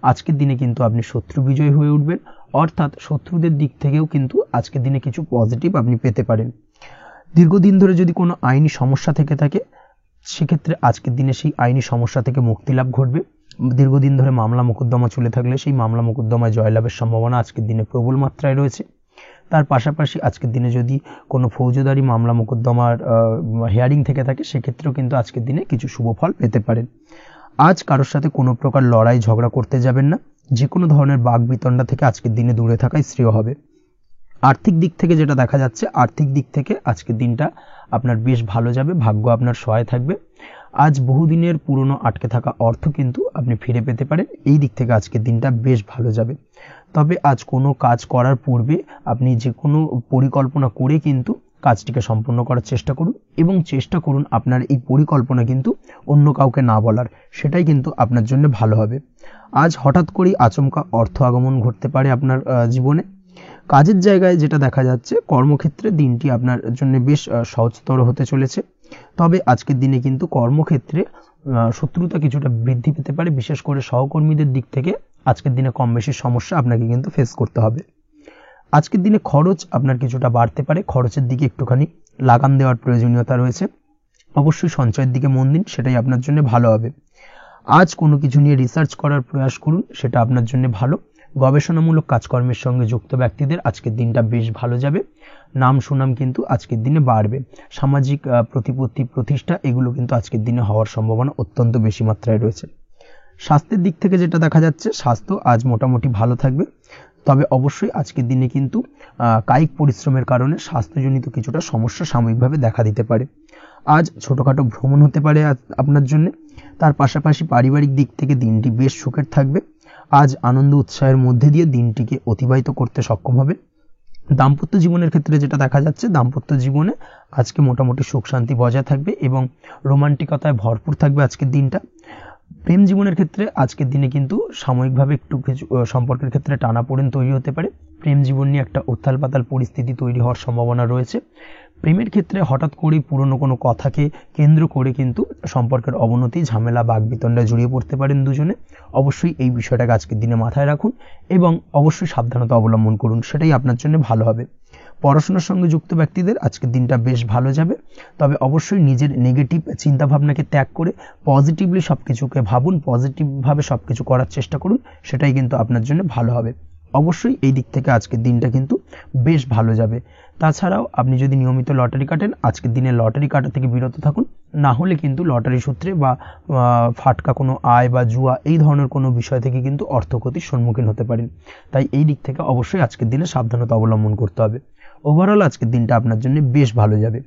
আজকের দিনে কিন্তু আপনি শত্রু বিজয় হয়ে উঠবেন, অর্থাৎ শত্রুদের দিক থেকেও কিন্তু আজকের দিনে কিছু পজিটিভ আপনি পেতে পারেন। দীর্ঘদিন ধরে যদি কোনো আইনি সমস্যা থেকে থাকে, সেক্ষেত্রে আজকের দিনে সেই আইনি সমস্যা থেকে মুক্তি লাভ ঘটবে। দীর্ঘদিন ধরে মামলা মোকদ্দমা চলে থাকলে সেই মামলা মোকদ্দমায় জয়লাভের সম্ভাবনা আজকের দিনে প্রবল মাত্রায় রয়েছে। তার পাশাপাশি আজকের দিনে যদি কোনো ফৌজদারি মামলা মোকদ্দমার হিয়ারিং থেকে থাকে, সেক্ষেত্রেও কিন্তু আজকের দিনে কিছু শুভ ফল পেতে পারেন। আজ কারোর সাথে কোনো প্রকার লড়াই ঝগড়া করতে যাবেন না। যে কোনো ধরনের বাক বিতণ্ডা থেকে আজকের দিনে দূরে থাকাই শ্রেয় হবে। আর্থিক দিক থেকে যেটা দেখা যাচ্ছে, আর্থিক দিক থেকে আজকের দিনটা আপনার বেশ ভালো যাবে, ভাগ্য আপনার সহায় থাকবে। আজ বহুদিনের পুরনো আটকে থাকা অর্থ কিন্তু আপনি ফিরে পেতে পারেন। এই দিক থেকে আজকের দিনটা বেশ ভালো যাবে। তবে আজ কোনো কাজ করার পূর্বে আপনি যে কোনো পরিকল্পনা করে কিন্তু কাজটিকে সম্পূর্ণ করার চেষ্টা করুন এবং চেষ্টা করুন আপনার এই পরিকল্পনা কিন্তু অন্য কাউকে না বলার, সেটাই কিন্তু আপনার জন্য ভালো হবে। আজ হঠাৎ করেই আচমকা অর্থ আগমন ঘটতে পারে আপনার জীবনে। কাজের জায়গায় যেটা দেখা যাচ্ছে, কর্মক্ষেত্রে দিনটি আপনার জন্য বেশ সহজতর হতে চলেছে। তবে আজকের দিনে কিন্তু কর্মক্ষেত্রে শত্রুতা কিছুটা বৃদ্ধি পেতে পারে, বিশেষ করে সহকর্মীদের দিক থেকে আজকের দিনে কম বেশি সমস্যা আপনাকে কিন্তু ফেস করতে হবে। আজকের দিনে খরচ আপনার কিছুটা বাড়তে পারে, খরচের দিকে একটুখানি লাগাম দেওয়ার প্রয়োজনীয়তা রয়েছে। অবশ্যই সঞ্চয়ের দিকে মন দিন, সেটাই আপনার জন্য ভালো হবে। আজ কোনো কিছু নিয়ে রিসার্চ করার প্রয়াস করুন, সেটা আপনার জন্য ভালো। গবেষণামূলক কাজকর্মের সঙ্গে যুক্ত ব্যক্তিদের আজকের দিনটা বেশ ভালো যাবে। নাম সুনাম কিন্তু আজকের দিনে বাড়বে। সামাজিক প্রতিপত্তি প্রতিষ্ঠা এগুলো কিন্তু আজকের দিনে হওয়ার সম্ভাবনা অত্যন্ত বেশি মাত্রায় রয়েছে। স্বাস্থ্যের দিক থেকে যেটা দেখা যাচ্ছে, স্বাস্থ্য আজ মোটামুটি ভালো থাকবে। তবে অবশ্যই আজকের দিনে কিন্তু কায়িক পরিশ্রমের কারণে স্বাস্থ্যজনিত কিছুটা সমস্যা সাময়িকভাবে দেখা দিতে পারে। আজ ছোটোখাটো ভ্রমণ হতে পারে আপনার জন্য। তার পাশাপাশি পারিবারিক দিক থেকে দিনটি বেশ সুখের থাকবে। আজ আনন্দ উৎসাহের মধ্যে দিয়ে দিনটিকে অতিবাহিত করতে সক্ষম হবে। দাম্পত্য জীবনের ক্ষেত্রে যেটা দেখা যাচ্ছে, দাম্পত্য জীবনে আজকে মোটামুটি সুখ শান্তি বজায় থাকবে এবং রোমান্টিকতায় ভরপুর থাকবে আজকের দিনটা। প্রেম জীবনের ক্ষেত্রে আজকের দিনে কিন্তু সাময়িকভাবে একটু কিছু সম্পর্কের ক্ষেত্রে টানাপোড়েন তৈরি হতে পারে। প্রেম জীবন নিয়ে একটা উত্থাল পাতাল পরিস্থিতি তৈরি হওয়ার সম্ভাবনা রয়েছে। প্রেমের ক্ষেত্রে হঠাৎ করেই পুরনো কোনো কথাকে কেন্দ্র করে কিন্তু সম্পর্কের অবনতি, ঝামেলা, বাগবিতণ্ডায় জড়িয়ে পড়তে পারেন দুজনে। অবশ্যই এই বিষয়টাকে আজকের দিনে মাথায় রাখুন এবং অবশ্যই সাবধানতা অবলম্বন করুন, সেটাই আপনার জন্য ভালো হবে। পড়াশোনার সঙ্গে যুক্ত ব্যক্তিদের আজকের দিনটা বেশ ভালো যাবে। তবে অবশ্যই নিজের নেগেটিভ চিন্তাভাবনাকে ত্যাগ করে পজিটিভলি সব কিছুকে ভাবুন, পজিটিভভাবে সব কিছু করার চেষ্টা করুন, সেটাই কিন্তু আপনার জন্য ভালো হবে। অবশ্যই এই দিক থেকে আজকের দিনটা কিন্তু বেশ ভালো যাবে। তাছাড়াও আপনি যদি নিয়মিত লটারি কাটেন, আজকের দিনে লটারি কাটা থেকে বিরত থাকুন। না হলে কিন্তু লটারি সূত্রে বা ফাটকা কোনো আয় বা জুয়া এই ধরনের কোনো বিষয় থেকে কিন্তু অর্থক্ষতির সম্মুখীন হতে পারেন। তাই এই দিক থেকে অবশ্যই আজকের দিনে সাবধানতা অবলম্বন করতে হবে। ওভারঅল আজকের দিনটা আপনার জন্য বেশ ভালো যাবে।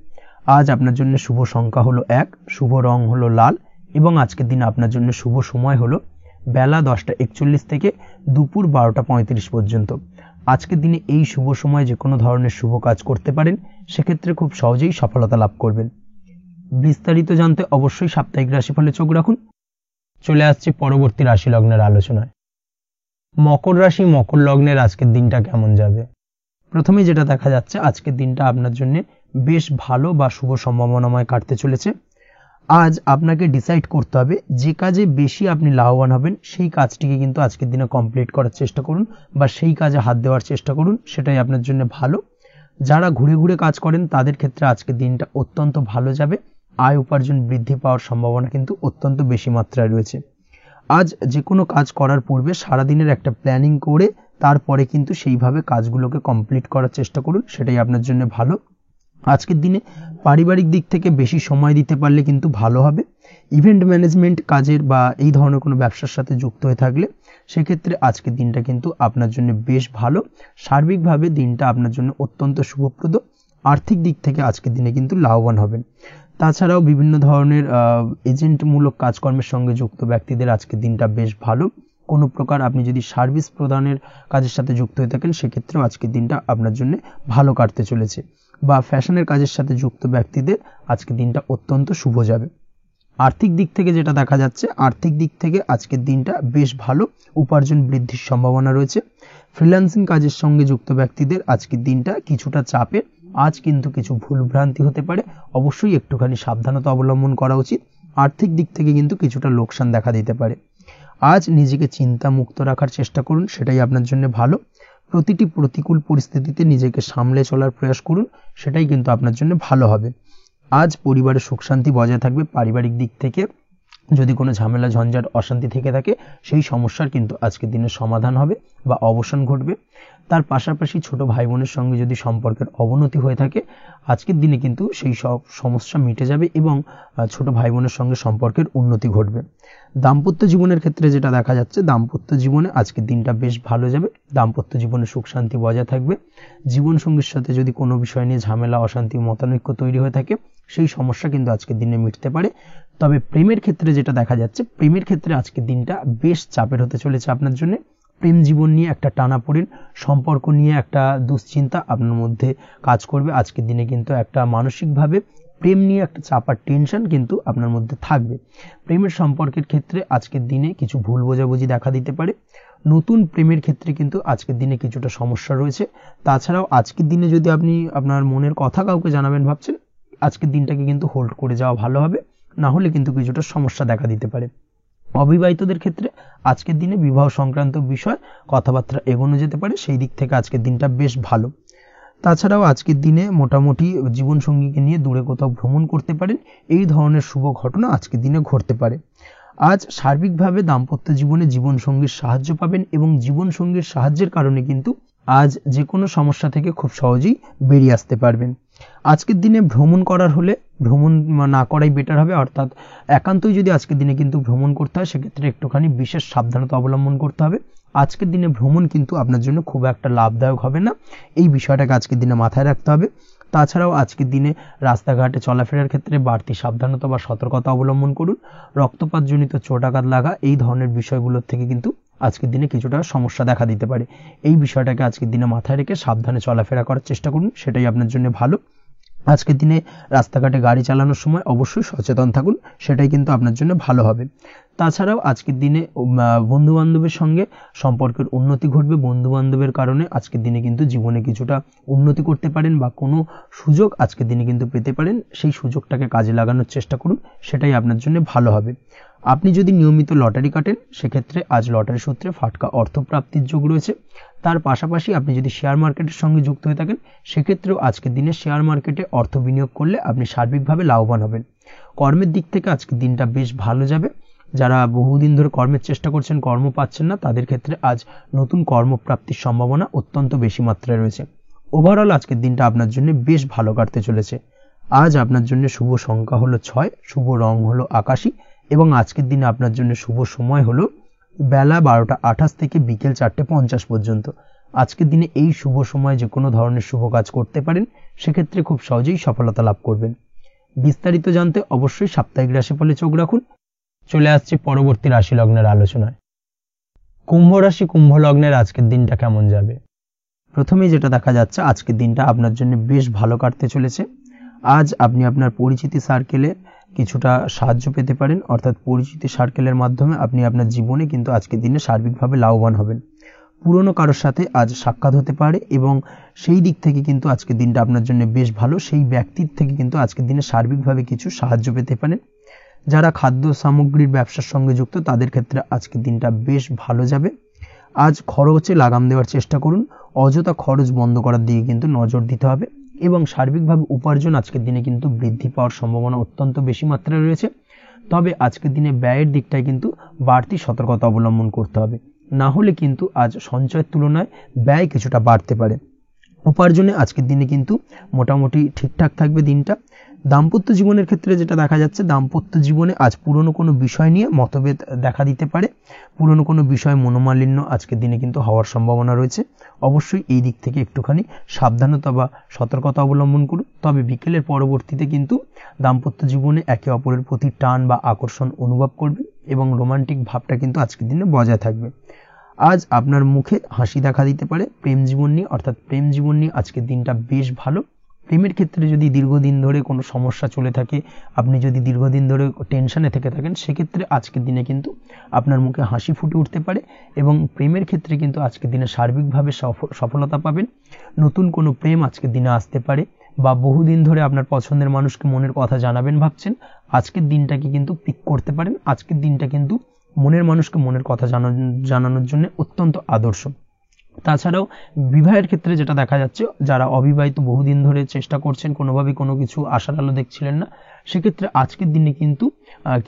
আজ আপনার জন্য শুভ সংখ্যা হলো 1, শুভ রং হলো লাল এবং আজকের দিনে আপনার জন্য শুভ সময় হলো বেলা 10:41 থেকে দুপুর 12:35 পর্যন্ত। আজকের দিনে এই শুভ সময় যে কোনো ধরনের শুভ কাজ করতে পারেন, সেক্ষেত্রে খুব সহজেই সফলতা লাভ করবেন। বিস্তারিত জানতে অবশ্যই সাপ্তাহিক রাশিফলে চোখ রাখুন। চলে আসছি পরবর্তী রাশি লগ্নের আলোচনায়। মকর রাশি, মকর লগ্নের আজকের দিনটা কেমন যাবে? প্রথমে যেটা দেখা যাচ্ছে, আজকের দিনটা আপনার জন্য বেশ ভালো বা শুভ সম্ভাবনাময় কাটতে চলেছে। আজ আপনাকে ডিসাইড করতে হবে যে কাজে বেশি আপনি লাভবান হবেন, সেই কাজটিকে কিন্তু আজকের দিনে কমপ্লিট করার চেষ্টা করুন বা সেই কাজে হাত দেওয়ার চেষ্টা করুন, সেটাই আপনার জন্য ভালো। যারা ঘুরে ঘুরে কাজ করেন তাদের ক্ষেত্রে আজকের দিনটা অত্যন্ত ভালো যাবে। আয় উপার্জন বৃদ্ধি পাওয়ার সম্ভাবনা কিন্তু অত্যন্ত বেশি মাত্রায় রয়েছে। আজ যে কোনো কাজ করার পূর্বে সারাদিনের একটা প্ল্যানিং করে তারপরে কিন্তু সেইভাবে কাজগুলোকে কমপ্লিট করার চেষ্টা করুন, সেটাই আপনার জন্য ভালো। আজকের দিনে পারিবারিক দিক থেকে বেশি সময় দিতে পারলে কিন্তু ভালো হবে। ইভেন্ট ম্যানেজমেন্ট কাজের বা এই ধরনের কোনো ব্যবসার সাথে যুক্ত হয়ে থাকলে সেক্ষেত্রে আজকের দিনটা কিন্তু আপনার জন্য বেশ ভালো। সার্বিকভাবে দিনটা আপনার জন্য অত্যন্ত শুভপ্রদ। আর্থিক দিক থেকে আজকের দিনে কিন্তু লাভবান হবেন। তাছাড়াও বিভিন্ন ধরনের এজেন্টমূলক কাজকর্মের সঙ্গে যুক্ত ব্যক্তিদের আজকের দিনটা বেশ ভালো। কোনো প্রকার আপনি যদি সার্ভিস প্রদানের কাজের সাথে যুক্ত হয়ে থাকেন, সেক্ষেত্রেও আজকের দিনটা আপনার জন্য ভালো কাটতে চলেছে। বা ফ্যাশনের কাজের সাথে যুক্ত ব্যক্তিদের আজকের দিনটা অত্যন্ত শুভ যাবে। আর্থিক দিক থেকে যেটা দেখা যাচ্ছে, আর্থিক দিক থেকে আজকের দিনটা বেশ ভালো, উপার্জন বৃদ্ধির সম্ভাবনা রয়েছে। ফ্রিল্যান্সিং কাজের সঙ্গে যুক্ত ব্যক্তিদের আজকের দিনটা কিছুটা চাপের। আজ কিন্তু কিছু ভুলভ্রান্তি হতে পারে, অবশ্যই একটুখানি সাবধানতা অবলম্বন করা উচিত। আর্থিক দিক থেকে কিন্তু কিছুটা লোকসান দেখা দিতে পারে। আজ নিজেকে চিন্তা মুক্ত রাখার চেষ্টা করুন, সেটাই আপনার জন্য ভালো। প্রতিটি প্রতিকূল পরিস্থিতিতে নিজেকে সামলে চলার প্রয়াস করুন, সেটাই কিন্তু আপনার জন্য ভালো হবে। আজ পরিবারের সুখ শান্তি বজায় থাকবে। পারিবারিক দিক থেকে যদি কোনো ঝামেলা ঝঞ্ঝাট অশান্তি থেকে থাকে, সেই সমস্যার কিন্তু আজকের দিনে সমাধান হবে বা অবসান ঘটবে। তার পাশাপাশি ছোট ভাই বোনের সঙ্গে যদি সম্পর্কের অবনতি হয়ে থাকে, আজকের দিনে কিন্তু সেই সব সমস্যা মিটে যাবে এবং ছোট ভাই বোনের সঙ্গে সম্পর্কের উন্নতি ঘটবে। দাম্পত্য জীবনের ক্ষেত্রে যেটা দেখা যাচ্ছে, দাম্পত্য জীবনে আজকের দিনটা বেশ ভালো যাবে। দাম্পত্য জীবনে সুখ শান্তি বজায় থাকবে। জীবনসঙ্গীর সাথে যদি কোনো বিষয় নিয়ে ঝামেলা, অশান্তি, মতানৈক্য তৈরি হয়ে থাকে, সেই সমস্যা কিন্তু আজকের দিনে মিটতে পারে। তবে প্রেমের ক্ষেত্রে যেটা দেখা যাচ্ছে, প্রেমের ক্ষেত্রে আজকের দিনটা বেশ চাপের হতে চলেছে আপনার জন্য। প্রেম জীবন নিয়ে একটা টানাপোড়েন, সম্পর্ক নিয়ে একটা দুশ্চিন্তা আপনার মধ্যে কাজ করবে। আজকের দিনে কিন্তু একটা মানসিকভাবে প্রেম নিয়ে একটা চাপার টেনশন কিন্তু আপনার মধ্যে থাকবে। প্রেমের সম্পর্কের ক্ষেত্রে আজকের দিনে কিছু ভুল বোঝাবুঝি দেখা দিতে পারে। নতুন প্রেমের ক্ষেত্রে কিন্তু আজকের দিনে কিছুটা সমস্যা রয়েছে। তাছাড়াও আজকের দিনে যদি আপনি আপনার মনের কথা কাউকে জানাবেন ভাবছেন, আজকের দিনটাকে কিন্তু হোল্ড করে যাওয়া ভালো হবে, না হলে কিন্তু কিছুটা সমস্যা দেখা দিতে পারে। অবিবাহিতদের ক্ষেত্রে আজকের দিনে বিবাহ সংক্রান্ত বিষয় কথাবার্তা এগোনো যেতে পারে, সেই দিক থেকে আজকের দিনটা বেশ ভালো। তাছাড়াও আজকের দিনে মোটামুটি জীবনসঙ্গীকে নিয়ে দূরে কোথাও ভ্রমণ করতে পারেন, এই ধরনের শুভ ঘটনা আজকের দিনে ঘটতে পারে। আজ সার্বিকভাবে দাম্পত্য জীবনে জীবনসঙ্গীর সাহায্য পাবেন এবং জীবনসঙ্গীর সাহায্যের কারণে কিন্তু আজ যে কোনো সমস্যা থেকে খুব সহজেই বেরিয়ে আসতে পারবেন। আজকের দিনে ভ্রমণ করার হলে ভ্রমণ না করাই বেটার হবে, অর্থাৎ একান্তই যদি আজকের দিনে কিন্তু ভ্রমণ করতে হয় সেক্ষেত্রে একটুখানি বিশেষ সাবধানতা অবলম্বন করতে হবে। আজকের দিনে ভ্রমণ কিন্তু আপনার জন্য খুব একটা লাভদায়ক হবে না, এই বিষয়টাকে আজকের দিনে মাথায় রাখতে হবে। তাছাড়াও আজকের দিনে রাস্তাঘাটে চলাফেরার ক্ষেত্রে বাড়তি সাবধানতা বা সতর্কতা অবলম্বন করুন। রক্তপাতজনিত চোটাঘাত লাগা এই ধরনের বিষয়গুলোর থেকে কিন্তু আজকের দিনে কিছুটা সমস্যা দেখা দিতে পারে। এই বিষয়টাকে আজকের দিনে মাথায় রেখে সাবধানে চলাফেরা করার চেষ্টা করুন, সেটাই আপনার জন্য ভালো। আজকের দিনে রাস্তাঘাটে গাড়ি চালানোর সময় অবশ্যই সচেতন থাকুন, সেটাই কিন্তু আপনার জন্য ভালো হবে। তাছাড়াও আজকের দিনে বন্ধু বান্ধবের সঙ্গে সম্পর্কের উন্নতি ঘটবে। বন্ধু বান্ধবের কারণে আজকের দিনে কিন্তু জীবনে কিছুটা উন্নতি করতে পারেন বা কোনো সুযোগ আজকের দিনে কিন্তু পেতে পারেন, সেই সুযোগটাকে কাজে লাগানোর চেষ্টা করুন, সেটাই আপনার জন্য ভালো হবে। আপনি যদি নিয়মিত লটারি কাটেন সেক্ষেত্রে আজ লটারি সূত্রে ফাটকা অর্থপ্রাপ্তির যোগ রয়েছে। তার পাশাপাশি আপনি যদি শেয়ার মার্কেটের সঙ্গে যুক্ত হয়ে থাকেন সেক্ষেত্রেও আজকের দিনে শেয়ার মার্কেটে অর্থ বিনিয়োগ করলে আপনি সার্বিকভাবে লাভবান হবেন। কর্মের দিক থেকে আজকের দিনটা বেশ ভালো যাবে। যারা বহুদিন ধরে কর্মের চেষ্টা করছেন, কর্ম পাচ্ছেন না, তাদের ক্ষেত্রে আজ নতুন কর্মপ্রাপ্তির সম্ভাবনা অত্যন্ত বেশি মাত্রায় রয়েছে। ওভারঅল আজকের দিনটা আপনার জন্য বেশ ভালো কাটতে চলেছে। আজ আপনার জন্য শুভ সংখ্যা হলো 6, শুভ রং হলো আকাশী এবং আজকের দিনে আপনার জন্য শুভ সময় হলো বেলা 12:28 থেকে বিকেল 4:50 পর্যন্ত। আজকের দিনে এই শুভ সময় যে কোনো ধরনের শুভ কাজ করতে পারেন, সেক্ষেত্রে খুব সহজেই সফলতা লাভ করবেন। বিস্তারিত জানতে অবশ্যই সাপ্তাহিক রাশিফলে চোখ রাখুন। চলে আসছে পরবর্তী রাশি লগ্নের আলোচনায়। কুম্ভ রাশি কুম্ভ লগ্নের আজকের দিনটা কেমন যাবে? প্রথমেই যেটা দেখা যাচ্ছে, আজকের দিনটা আপনার জন্য বেশ ভালো কাটতে চলেছে। আজ আপনি আপনার পরিচিতি সার্কেলে কিছুটা সাহায্য পেতে পারেন, অর্থাৎ পরিচিতি সার্কেলের মাধ্যমে আপনি আপনার জীবনে কিন্তু আজকের দিনে সার্বিকভাবে লাভবান হবেন। পুরনো কারোর সাথে আজ সাক্ষাৎ হতে পারে এবং সেই দিক থেকে কিন্তু আজকের দিনটা আপনার জন্য বেশ ভালো। সেই ব্যক্তির থেকে কিন্তু আজকের দিনে সার্বিকভাবে কিছু সাহায্য পেতে পারেন। যারা খাদ্য সামগ্রীর ব্যবসার সঙ্গে যুক্ত তাদের ক্ষেত্রে আজকের দিনটা বেশ ভালো যাবে। আজ খরচে লাগাম দেওয়ার চেষ্টা করুন, অযথা খরচ বন্ধ করার দিকে কিন্তু নজর দিতে হবে এবং সার্বিকভাবে উপার্জন আজকের দিনে কিন্তু বৃদ্ধি পাওয়ার সম্ভাবনা অত্যন্ত বেশি মাত্রায় রয়েছে। তবে আজকের দিনে ব্যয়ের দিকটায় কিন্তু বাড়তি সতর্কতা অবলম্বন করতে হবে, না হলে কিন্তু আজ সঞ্চয়ের তুলনায় ব্যয় কিছুটা বাড়তে পারে। উপার্জনে আজকের দিনে কিন্তু মোটামুটি ঠিকঠাক থাকবে দিনটা। দাম্পত্য জীবনের ক্ষেত্রে যেটা দেখা যাচ্ছে, দাম্পত্য জীবনে আজ পুরনো কোনো বিষয় নিয়ে মতভেদ দেখা দিতে পারে। পুরনো কোনো বিষয় মনোমালিন্য আজকের দিনে কিন্তু হওয়ার সম্ভাবনা রয়েছে। অবশ্যই এই দিক থেকে একটুখানি সাবধানতা বা সতর্কতা অবলম্বন করুন। তবে বিকেলের পরবর্তীতে কিন্তু দাম্পত্য জীবনে একে অপরের প্রতি টান বা আকর্ষণ অনুভব করবে এবং রোমান্টিক ভাবটা কিন্তু আজকের দিনে বজায় থাকবে। আজ আপনার মুখে হাসি দেখা দিতে পারে। প্রেম জীবন নিয়ে, অর্থাৎ প্রেম জীবন নিয়ে আজকের দিনটা বেশ ভালো। প্রেমের ক্ষেত্রে যদি দীর্ঘদিন ধরে কোনো সমস্যা চলে থাকে, আপনি যদি দীর্ঘদিন ধরে টেনশনে থেকে থাকেন, সেক্ষেত্রে আজকের দিনে কিন্তু আপনার মুখে হাসি ফুটে উঠতে পারে এবং প্রেমের ক্ষেত্রে কিন্তু আজকের দিনে সার্বিকভাবে সফলতা পাবেন। নতুন কোনো প্রেম আজকের দিনে আসতে পারে বা বহুদিন ধরে আপনার পছন্দের মানুষকে মনের কথা জানাবেন ভাবছেন, আজকের দিনটাকে কিন্তু পিক করতে পারেন। আজকের দিনটা কিন্তু মনের মানুষকে মনের কথা জানানোর জন্য অত্যন্ত আদর্শ। তাছাড়াও বিবাহের ক্ষেত্রে যেটা দেখা যাচ্ছে, যারা অবিবাহিত বহুদিন ধরে চেষ্টা করছেন, কোনোভাবে কোনো কিছু আশার আলো দেখছিলেন না, সেক্ষেত্রে আজকের দিনে কিন্তু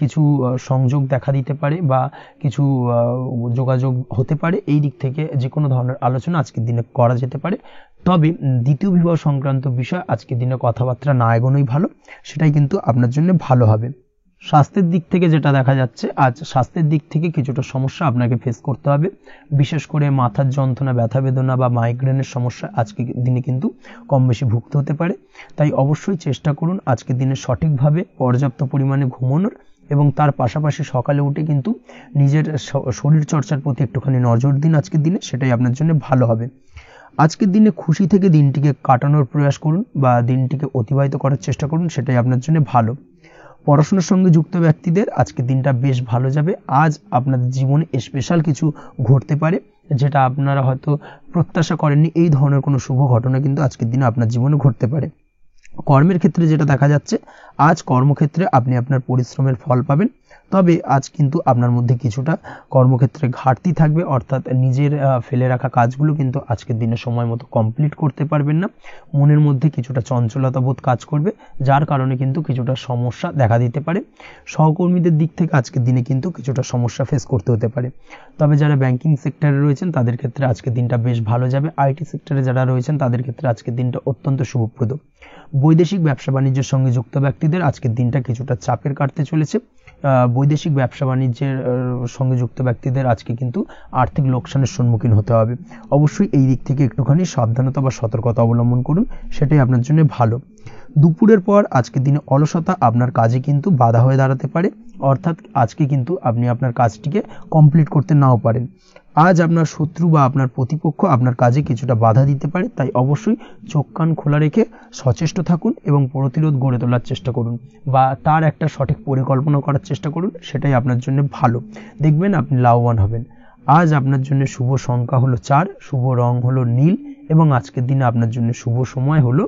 কিছু সংযোগ দেখা দিতে পারে বা কিছু যোগাযোগ হতে পারে। এই দিক থেকে যে কোনো ধরনের আলোচনা আজকের দিনে করা যেতে পারে। তবে দ্বিতীয় বিবাহ সংক্রান্ত বিষয় আজকের দিনে কথাবার্তা না এগোনোই ভালো, সেটাই কিন্তু আপনার জন্য ভালো হবে। স্বাস্থ্যের দিক থেকে যেটা দেখা যাচ্ছে, আজ স্বাস্থ্যের দিক থেকে কিছুটা সমস্যা আপনাকে ফেস করতে হবে। বিশেষ করে মাথার যন্ত্রণা, ব্যথা বেদনা বা মাইগ্রেনের সমস্যা আজকের দিনে কিন্তু কম বেশি ভুগতে হতে পারে। তাই অবশ্যই চেষ্টা করুন আজকের দিনে সঠিকভাবে পর্যাপ্ত পরিমাণে ঘুমানোর এবং তার পাশাপাশি সকালে উঠে কিন্তু নিজের শরীর চর্চার প্রতি একটুখানি নজর দিন আজকের দিনে, সেটাই আপনার জন্য ভালো হবে। আজকের দিনে খুশি থেকে দিনটিকে কাটানোর প্রয়াস করুন বা দিনটিকে অতিবাহিত করার চেষ্টা করুন, সেটাই আপনার জন্য ভালো। পড়াশোনার সঙ্গে যুক্ত ব্যক্তিদের আজকের দিনটা বেশ ভালো যাবে। আজ আপনাদের জীবনে স্পেশাল কিছু ঘটতে পারে যেটা আপনারা হয়তো প্রত্যাশা করেননি, এই ধরনের কোনো শুভ ঘটনা কিন্তু আজকের দিনে আপনার জীবনে ঘটতে পারে। কর্মের ক্ষেত্রে যেটা দেখা যাচ্ছে, আজ কর্মক্ষেত্রে আপনি আপনার পরিশ্রমের ফল পাবেন, তবে আজ কিন্তু আপনার মধ্যে কিছুটা কর্মক্ষেত্রে ঘাটতি থাকবে, অর্থাৎ নিজের ফেলে রাখা কাজগুলো কিন্তু আজকের দিনে সময় মতো কমপ্লিট করতে পারবেন না। মনের মধ্যে কিছুটা চঞ্চলতা বোধ কাজ করবে, যার কারণে কিন্তু কিছুটা সমস্যা দেখা দিতে পারে। সহকর্মীদের দিক থেকে আজকের দিনে কিন্তু কিছুটা সমস্যা ফেস করতে হতে পারে। তবে যারা ব্যাংকিং সেক্টরে রয়েছেন তাদের ক্ষেত্রে আজকের দিনটা বেশ ভালো যাবে। আইটি সেক্টরে যারা রয়েছেন তাদের ক্ষেত্রে আজকের দিনটা অত্যন্ত শুভপ্রদ। বৈদেশিক ব্যবসা বাণিজ্যের সঙ্গে যুক্ত ব্যক্তিদের আজকের দিনটা কিছুটা চাপের কাটতে চলেছে। বৈদেশিক ব্যবসা বাণিজ্যের সঙ্গে যুক্ত ব্যক্তিদের আজকে কিন্তু আর্থিক লোকসানের সম্মুখীন হতে হবে। অবশ্যই এই দিক থেকে একটুখানি সাবধানতা বা সতর্কতা অবলম্বন করুন, সেটাই আপনার জন্য ভালো। দুপুরের পর আজকের দিনে অলসতা আপনার কাজে কিন্তু বাধা হয়ে দাঁড়াতে পারে, অর্থাৎ আজকে কিন্তু আপনি আপনার কাজটিকে কমপ্লিট করতে নাও পারেন। আজ আপনার শত্রু বা আপনার প্রতিপক্ষ আপনার কাজে কিছুটা বাধা দিতে পারে, তাই অবশ্যই চোখ কান খোলা রেখে সচেষ্ট থাকুন এবং প্রতিরোধ গড়ে তোলার চেষ্টা করুন বা তার একটা সঠিক পরিকল্পনা করার চেষ্টা করুন, সেটাই আপনার জন্য ভালো। দেখবেন আপনি লাভবান হবেন। আজ আপনার জন্য শুভ সংখ্যা হলো 4, শুভ রং হলো নীল এবং আজকের দিনে আপনার জন্য শুভ সময় হলো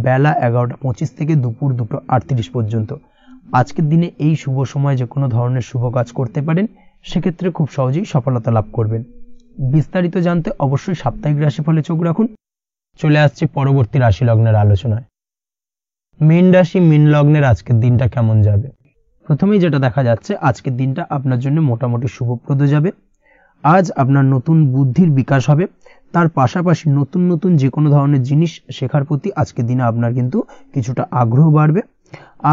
বেলা 11:25 থেকে দুপুর 2:38 পর্যন্ত। আজকের দিনে এই শুভ সময় যে কোনো ধরনের শুভ কাজ করতে পারেন, সেক্ষেত্রে খুব সহজেই সফলতা লাভ করবেন। বিস্তারিত জানতে অবশ্যই সাপ্তাহিক রাশিফলে চোখ রাখুন। চলে আসছে পরবর্তী রাশি লগ্নের আলোচনায়। মীন রাশি মীন লগ্নের আজকের দিনটা কেমন যাবে? প্রথমেই যেটা দেখা যাচ্ছে, আজকের দিনটা আপনার জন্য মোটামুটি শুভপ্রদ যাবে। আজ আপনার নতুন বুদ্ধির বিকাশ হবে, তার পাশাপাশি নতুন নতুন যে কোনো ধরনের জিনিস শেখার প্রতি আজকের দিনে আপনার কিন্তু কিছুটা আগ্রহ বাড়বে।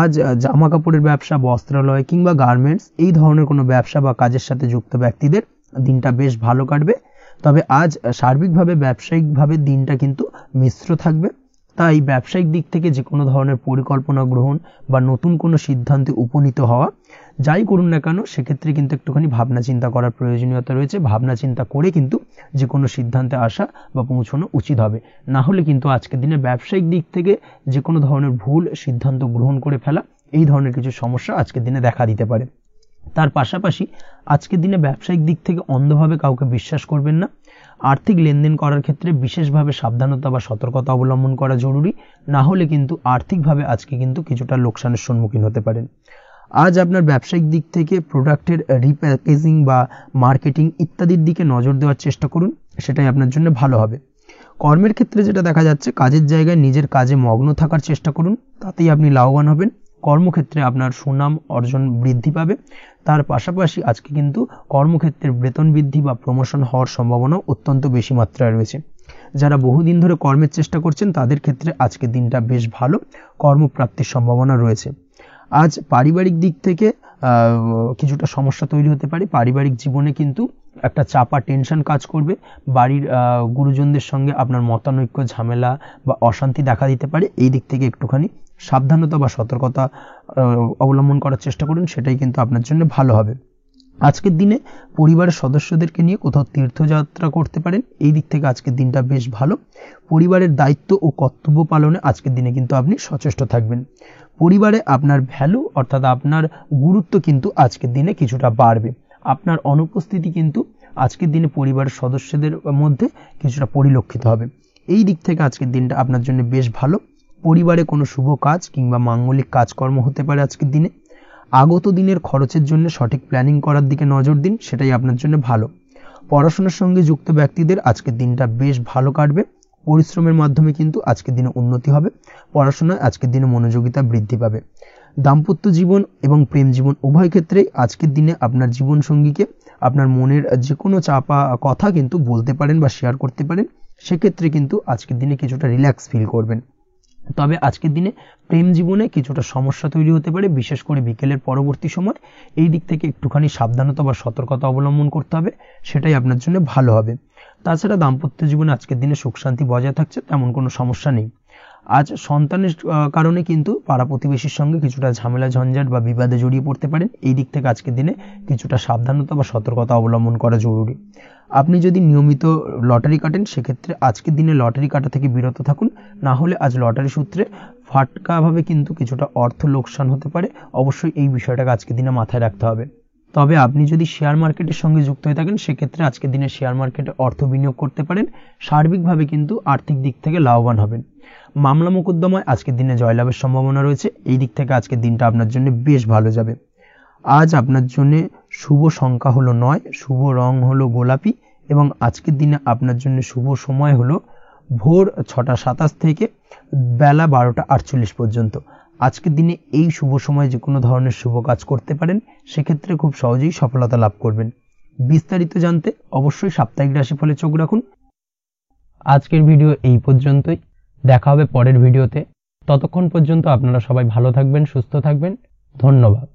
আজ জামা কাপড়ের ব্যবসা, বস্ত্রালয় কিংবা গার্মেন্টস এই ধরনের কোনো ব্যবসা বা কাজের সাথে যুক্ত ব্যক্তিদের দিনটা বেশ ভালো কাটবে। তবে আজ সার্বিকভাবে ব্যবসায়িকভাবে দিনটা কিন্তু মিশ্র থাকবে, তাই ব্যবসায়িক দিক থেকে যে কোনো ধরনের পরিকল্পনা গ্রহণ বা নতুন কোনো সিদ্ধান্তে উপনীত হওয়া যাই করুন না কেন, সেক্ষেত্রে কিন্তু একটুখানি ভাবনা চিন্তা করার প্রয়োজনীয়তা রয়েছে। ভাবনা চিন্তা করে কিন্তু যে কোনো সিদ্ধান্তে আসা বা পৌঁছানো উচিত হবে, না হলে কিন্তু আজকের দিনে ব্যবসায়িক দিক থেকে যে কোনো ধরনের ভুল সিদ্ধান্ত গ্রহণ করে ফেলা, এই ধরনের কিছু সমস্যা আজকের দিনে দেখা দিতে পারে। তার পাশাপাশি আজকের দিনে ব্যবসায়িক দিক থেকে অন্ধভাবে কাউকে বিশ্বাস করবেন না। আর্থিক লেনদেন করার ক্ষেত্রে বিশেষভাবে সাবধানতা বা সতর্কতা অবলম্বন করা জরুরি, না হলে কিন্তু আর্থিকভাবে আজকে কিন্তু কিছুটা লোকসানের সম্মুখীন হতে পারেন। আজ আপনার ব্যবসায়িক দিক থেকে প্রোডাক্টের রিপ্যাকেজিং বা মার্কেটিং ইত্যাদির দিকে নজর দেওয়ার চেষ্টা করুন, সেটাই আপনার জন্য ভালো হবে। কর্মের ক্ষেত্রে যেটা দেখা যাচ্ছে, কাজের জায়গায় নিজের কাজে মগ্ন থাকার চেষ্টা করুন, তাতেই আপনি লাভবান হবেন। কর্মক্ষেত্রে আপনার সুনাম অর্জন বৃদ্ধি পাবে। তার পাশাপাশি আজকে কিন্তু কর্মক্ষেত্রের বেতন বৃদ্ধি বা প্রমোশন হওয়ার সম্ভাবনা অত্যন্ত বেশি মাত্রায় রয়েছে। যারা বহুদিন ধরে কর্মের চেষ্টা করছেন তাদের ক্ষেত্রে আজকের দিনটা বেশ ভালো, কর্মপ্রাপ্তির সম্ভাবনা রয়েছে। আজ পারিবারিক দিক থেকে কিছুটা সমস্যা তৈরি হতে পারে। পারিবারিক জীবনে কিন্তু একটা চাপা টেনশন কাজ করবে। বাড়ির গুরুজনদের সঙ্গে আপনার মতানৈক্য, ঝামেলা বা অশান্তি দেখা দিতে পারে। এই দিক থেকে একটুখানি সাবধানতা বা সতর্কতা অবলম্বন করার চেষ্টা করুন, সেটাই কিন্তু আপনার জন্য ভালো হবে। আজকের দিনে পরিবারের সদস্যদেরকে নিয়ে কোথাও তীর্থযাত্রা করতে পারেন, এই দিক থেকে আজকের দিনটা বেশ ভালো। পরিবারের দায়িত্ব ও কর্তব্য পালনে আজকের দিনে কিন্তু আপনি সচেষ্ট থাকবেন। পরিবারে আপনার ভ্যালু অর্থাৎ আপনার গুরুত্ব কিন্তু আজকের দিনে কিছুটা বাড়বে। আপনার অনুপস্থিতি কিন্তু আজকের দিনে পরিবারের সদস্যদের মধ্যে কিছুটা পরিলক্ষিত হবে। এই দিক থেকে আজকের দিনটা আপনার জন্য বেশ ভালো। পরিবারে কোনো শুভ কাজ কিংবা মাঙ্গলিক কাজকর্ম হতে পারে আজকের দিনে। আগত দিনের খরচের জন্য সঠিক প্ল্যানিং করার দিকে নজর দিন, সেটাই আপনার জন্য ভালো। পড়াশোনার সঙ্গে যুক্ত ব্যক্তিদের আজকের দিনটা বেশ ভালো কাটবে। পরিশ্রমের মাধ্যমে কিন্তু আজকের দিনে উন্নতি হবে। পড়াশোনায় আজকের দিনে মনোযোগিতা বৃদ্ধি পাবে। দাম্পত্য জীবন এবং প্রেম জীবন উভয় ক্ষেত্রেই আজকের দিনে আপনার জীবনসঙ্গীকে আপনার মনের যে কোনো চাপা কথা কিন্তু বলতে পারেন বা শেয়ার করতে পারেন। সেক্ষেত্রে কিন্তু আজকের দিনে কিছুটা রিল্যাক্স ফিল করবেন। তবে আজকের দিনে প্রেম জীবনে কিছুটা সমস্যা তৈরি হতে পারে, বিশেষ করে বিকেলের পরবর্তী সময়। এই দিক থেকে একটুখানি সাবধানতা বা সতর্কতা অবলম্বন করতে হবে, সেটাই আপনার জন্য ভালো হবে। তাছাড়া দাম্পত্য জীবনে আজকের দিনে সুখ শান্তি বজায় থাকছে, তেমন কোনো সমস্যা নেই। আজ সন্তানের কারণে কিন্তু পাড়া প্রতিবেশীর সঙ্গে কিছুটা ঝামেলা ঝঞ্ঝাট বা বিবাদে জড়িয়ে পড়তে পারেন। এই দিক থেকে আজকের দিনে কিছুটা সাবধানতা বা সতর্কতা অবলম্বন করা জরুরি। আপনি যদি নিয়মিত লটারি কাটেন সেক্ষেত্রে আজকের দিনে লটারি কাটা থেকে বিরত থাকুন, না হলে আজ লটারি সূত্রে ফাটকাভাবে কিন্তু কিছুটা অর্থ লোকসান হতে পারে। অবশ্যই এই বিষয়টাকে আজকের দিনে মাথায় রাখতে হবে। তবে আপনি যদি শেয়ার মার্কেটের সঙ্গে যুক্ত হয়ে থাকেন সেক্ষেত্রে আজকের দিনে শেয়ার মার্কেটে অর্থ বিনিয়োগ করতে পারেন, সার্বিকভাবে কিন্তু আর্থিক দিক থেকে লাভবান হবেন। মামলা মোকদ্দমায় আজকের দিনে জয়লাভের সম্ভাবনা রয়েছে। এই দিক থেকে আজকের দিনটা আপনার জন্য বেশ ভালো যাবে। আজ আপনার জন্য শুভ সংখ্যা হলো 9, শুভ রং হলো গোলাপি এবং আজকের দিনে আপনার জন্য শুভ সময় হলো ভোর 6টা 27 থেকে বেলা 12টা 48 পর্যন্ত। আজকের দিনে এই শুভ সময় যে কোনো ধরনের শুভ কাজ করতে পারেন, সেক্ষেত্রে খুব সহজেই সফলতা লাভ করবেন। বিস্তারিত জানতে অবশ্যই সাপ্তাহিক রাশিফলে চোখ রাখুন। আজকের ভিডিও এই পর্যন্তই, দেখা হবে পরের ভিডিওতে। ততক্ষণ পর্যন্ত আপনারা সবাই ভালো থাকবেন, সুস্থ থাকবেন। ধন্যবাদ।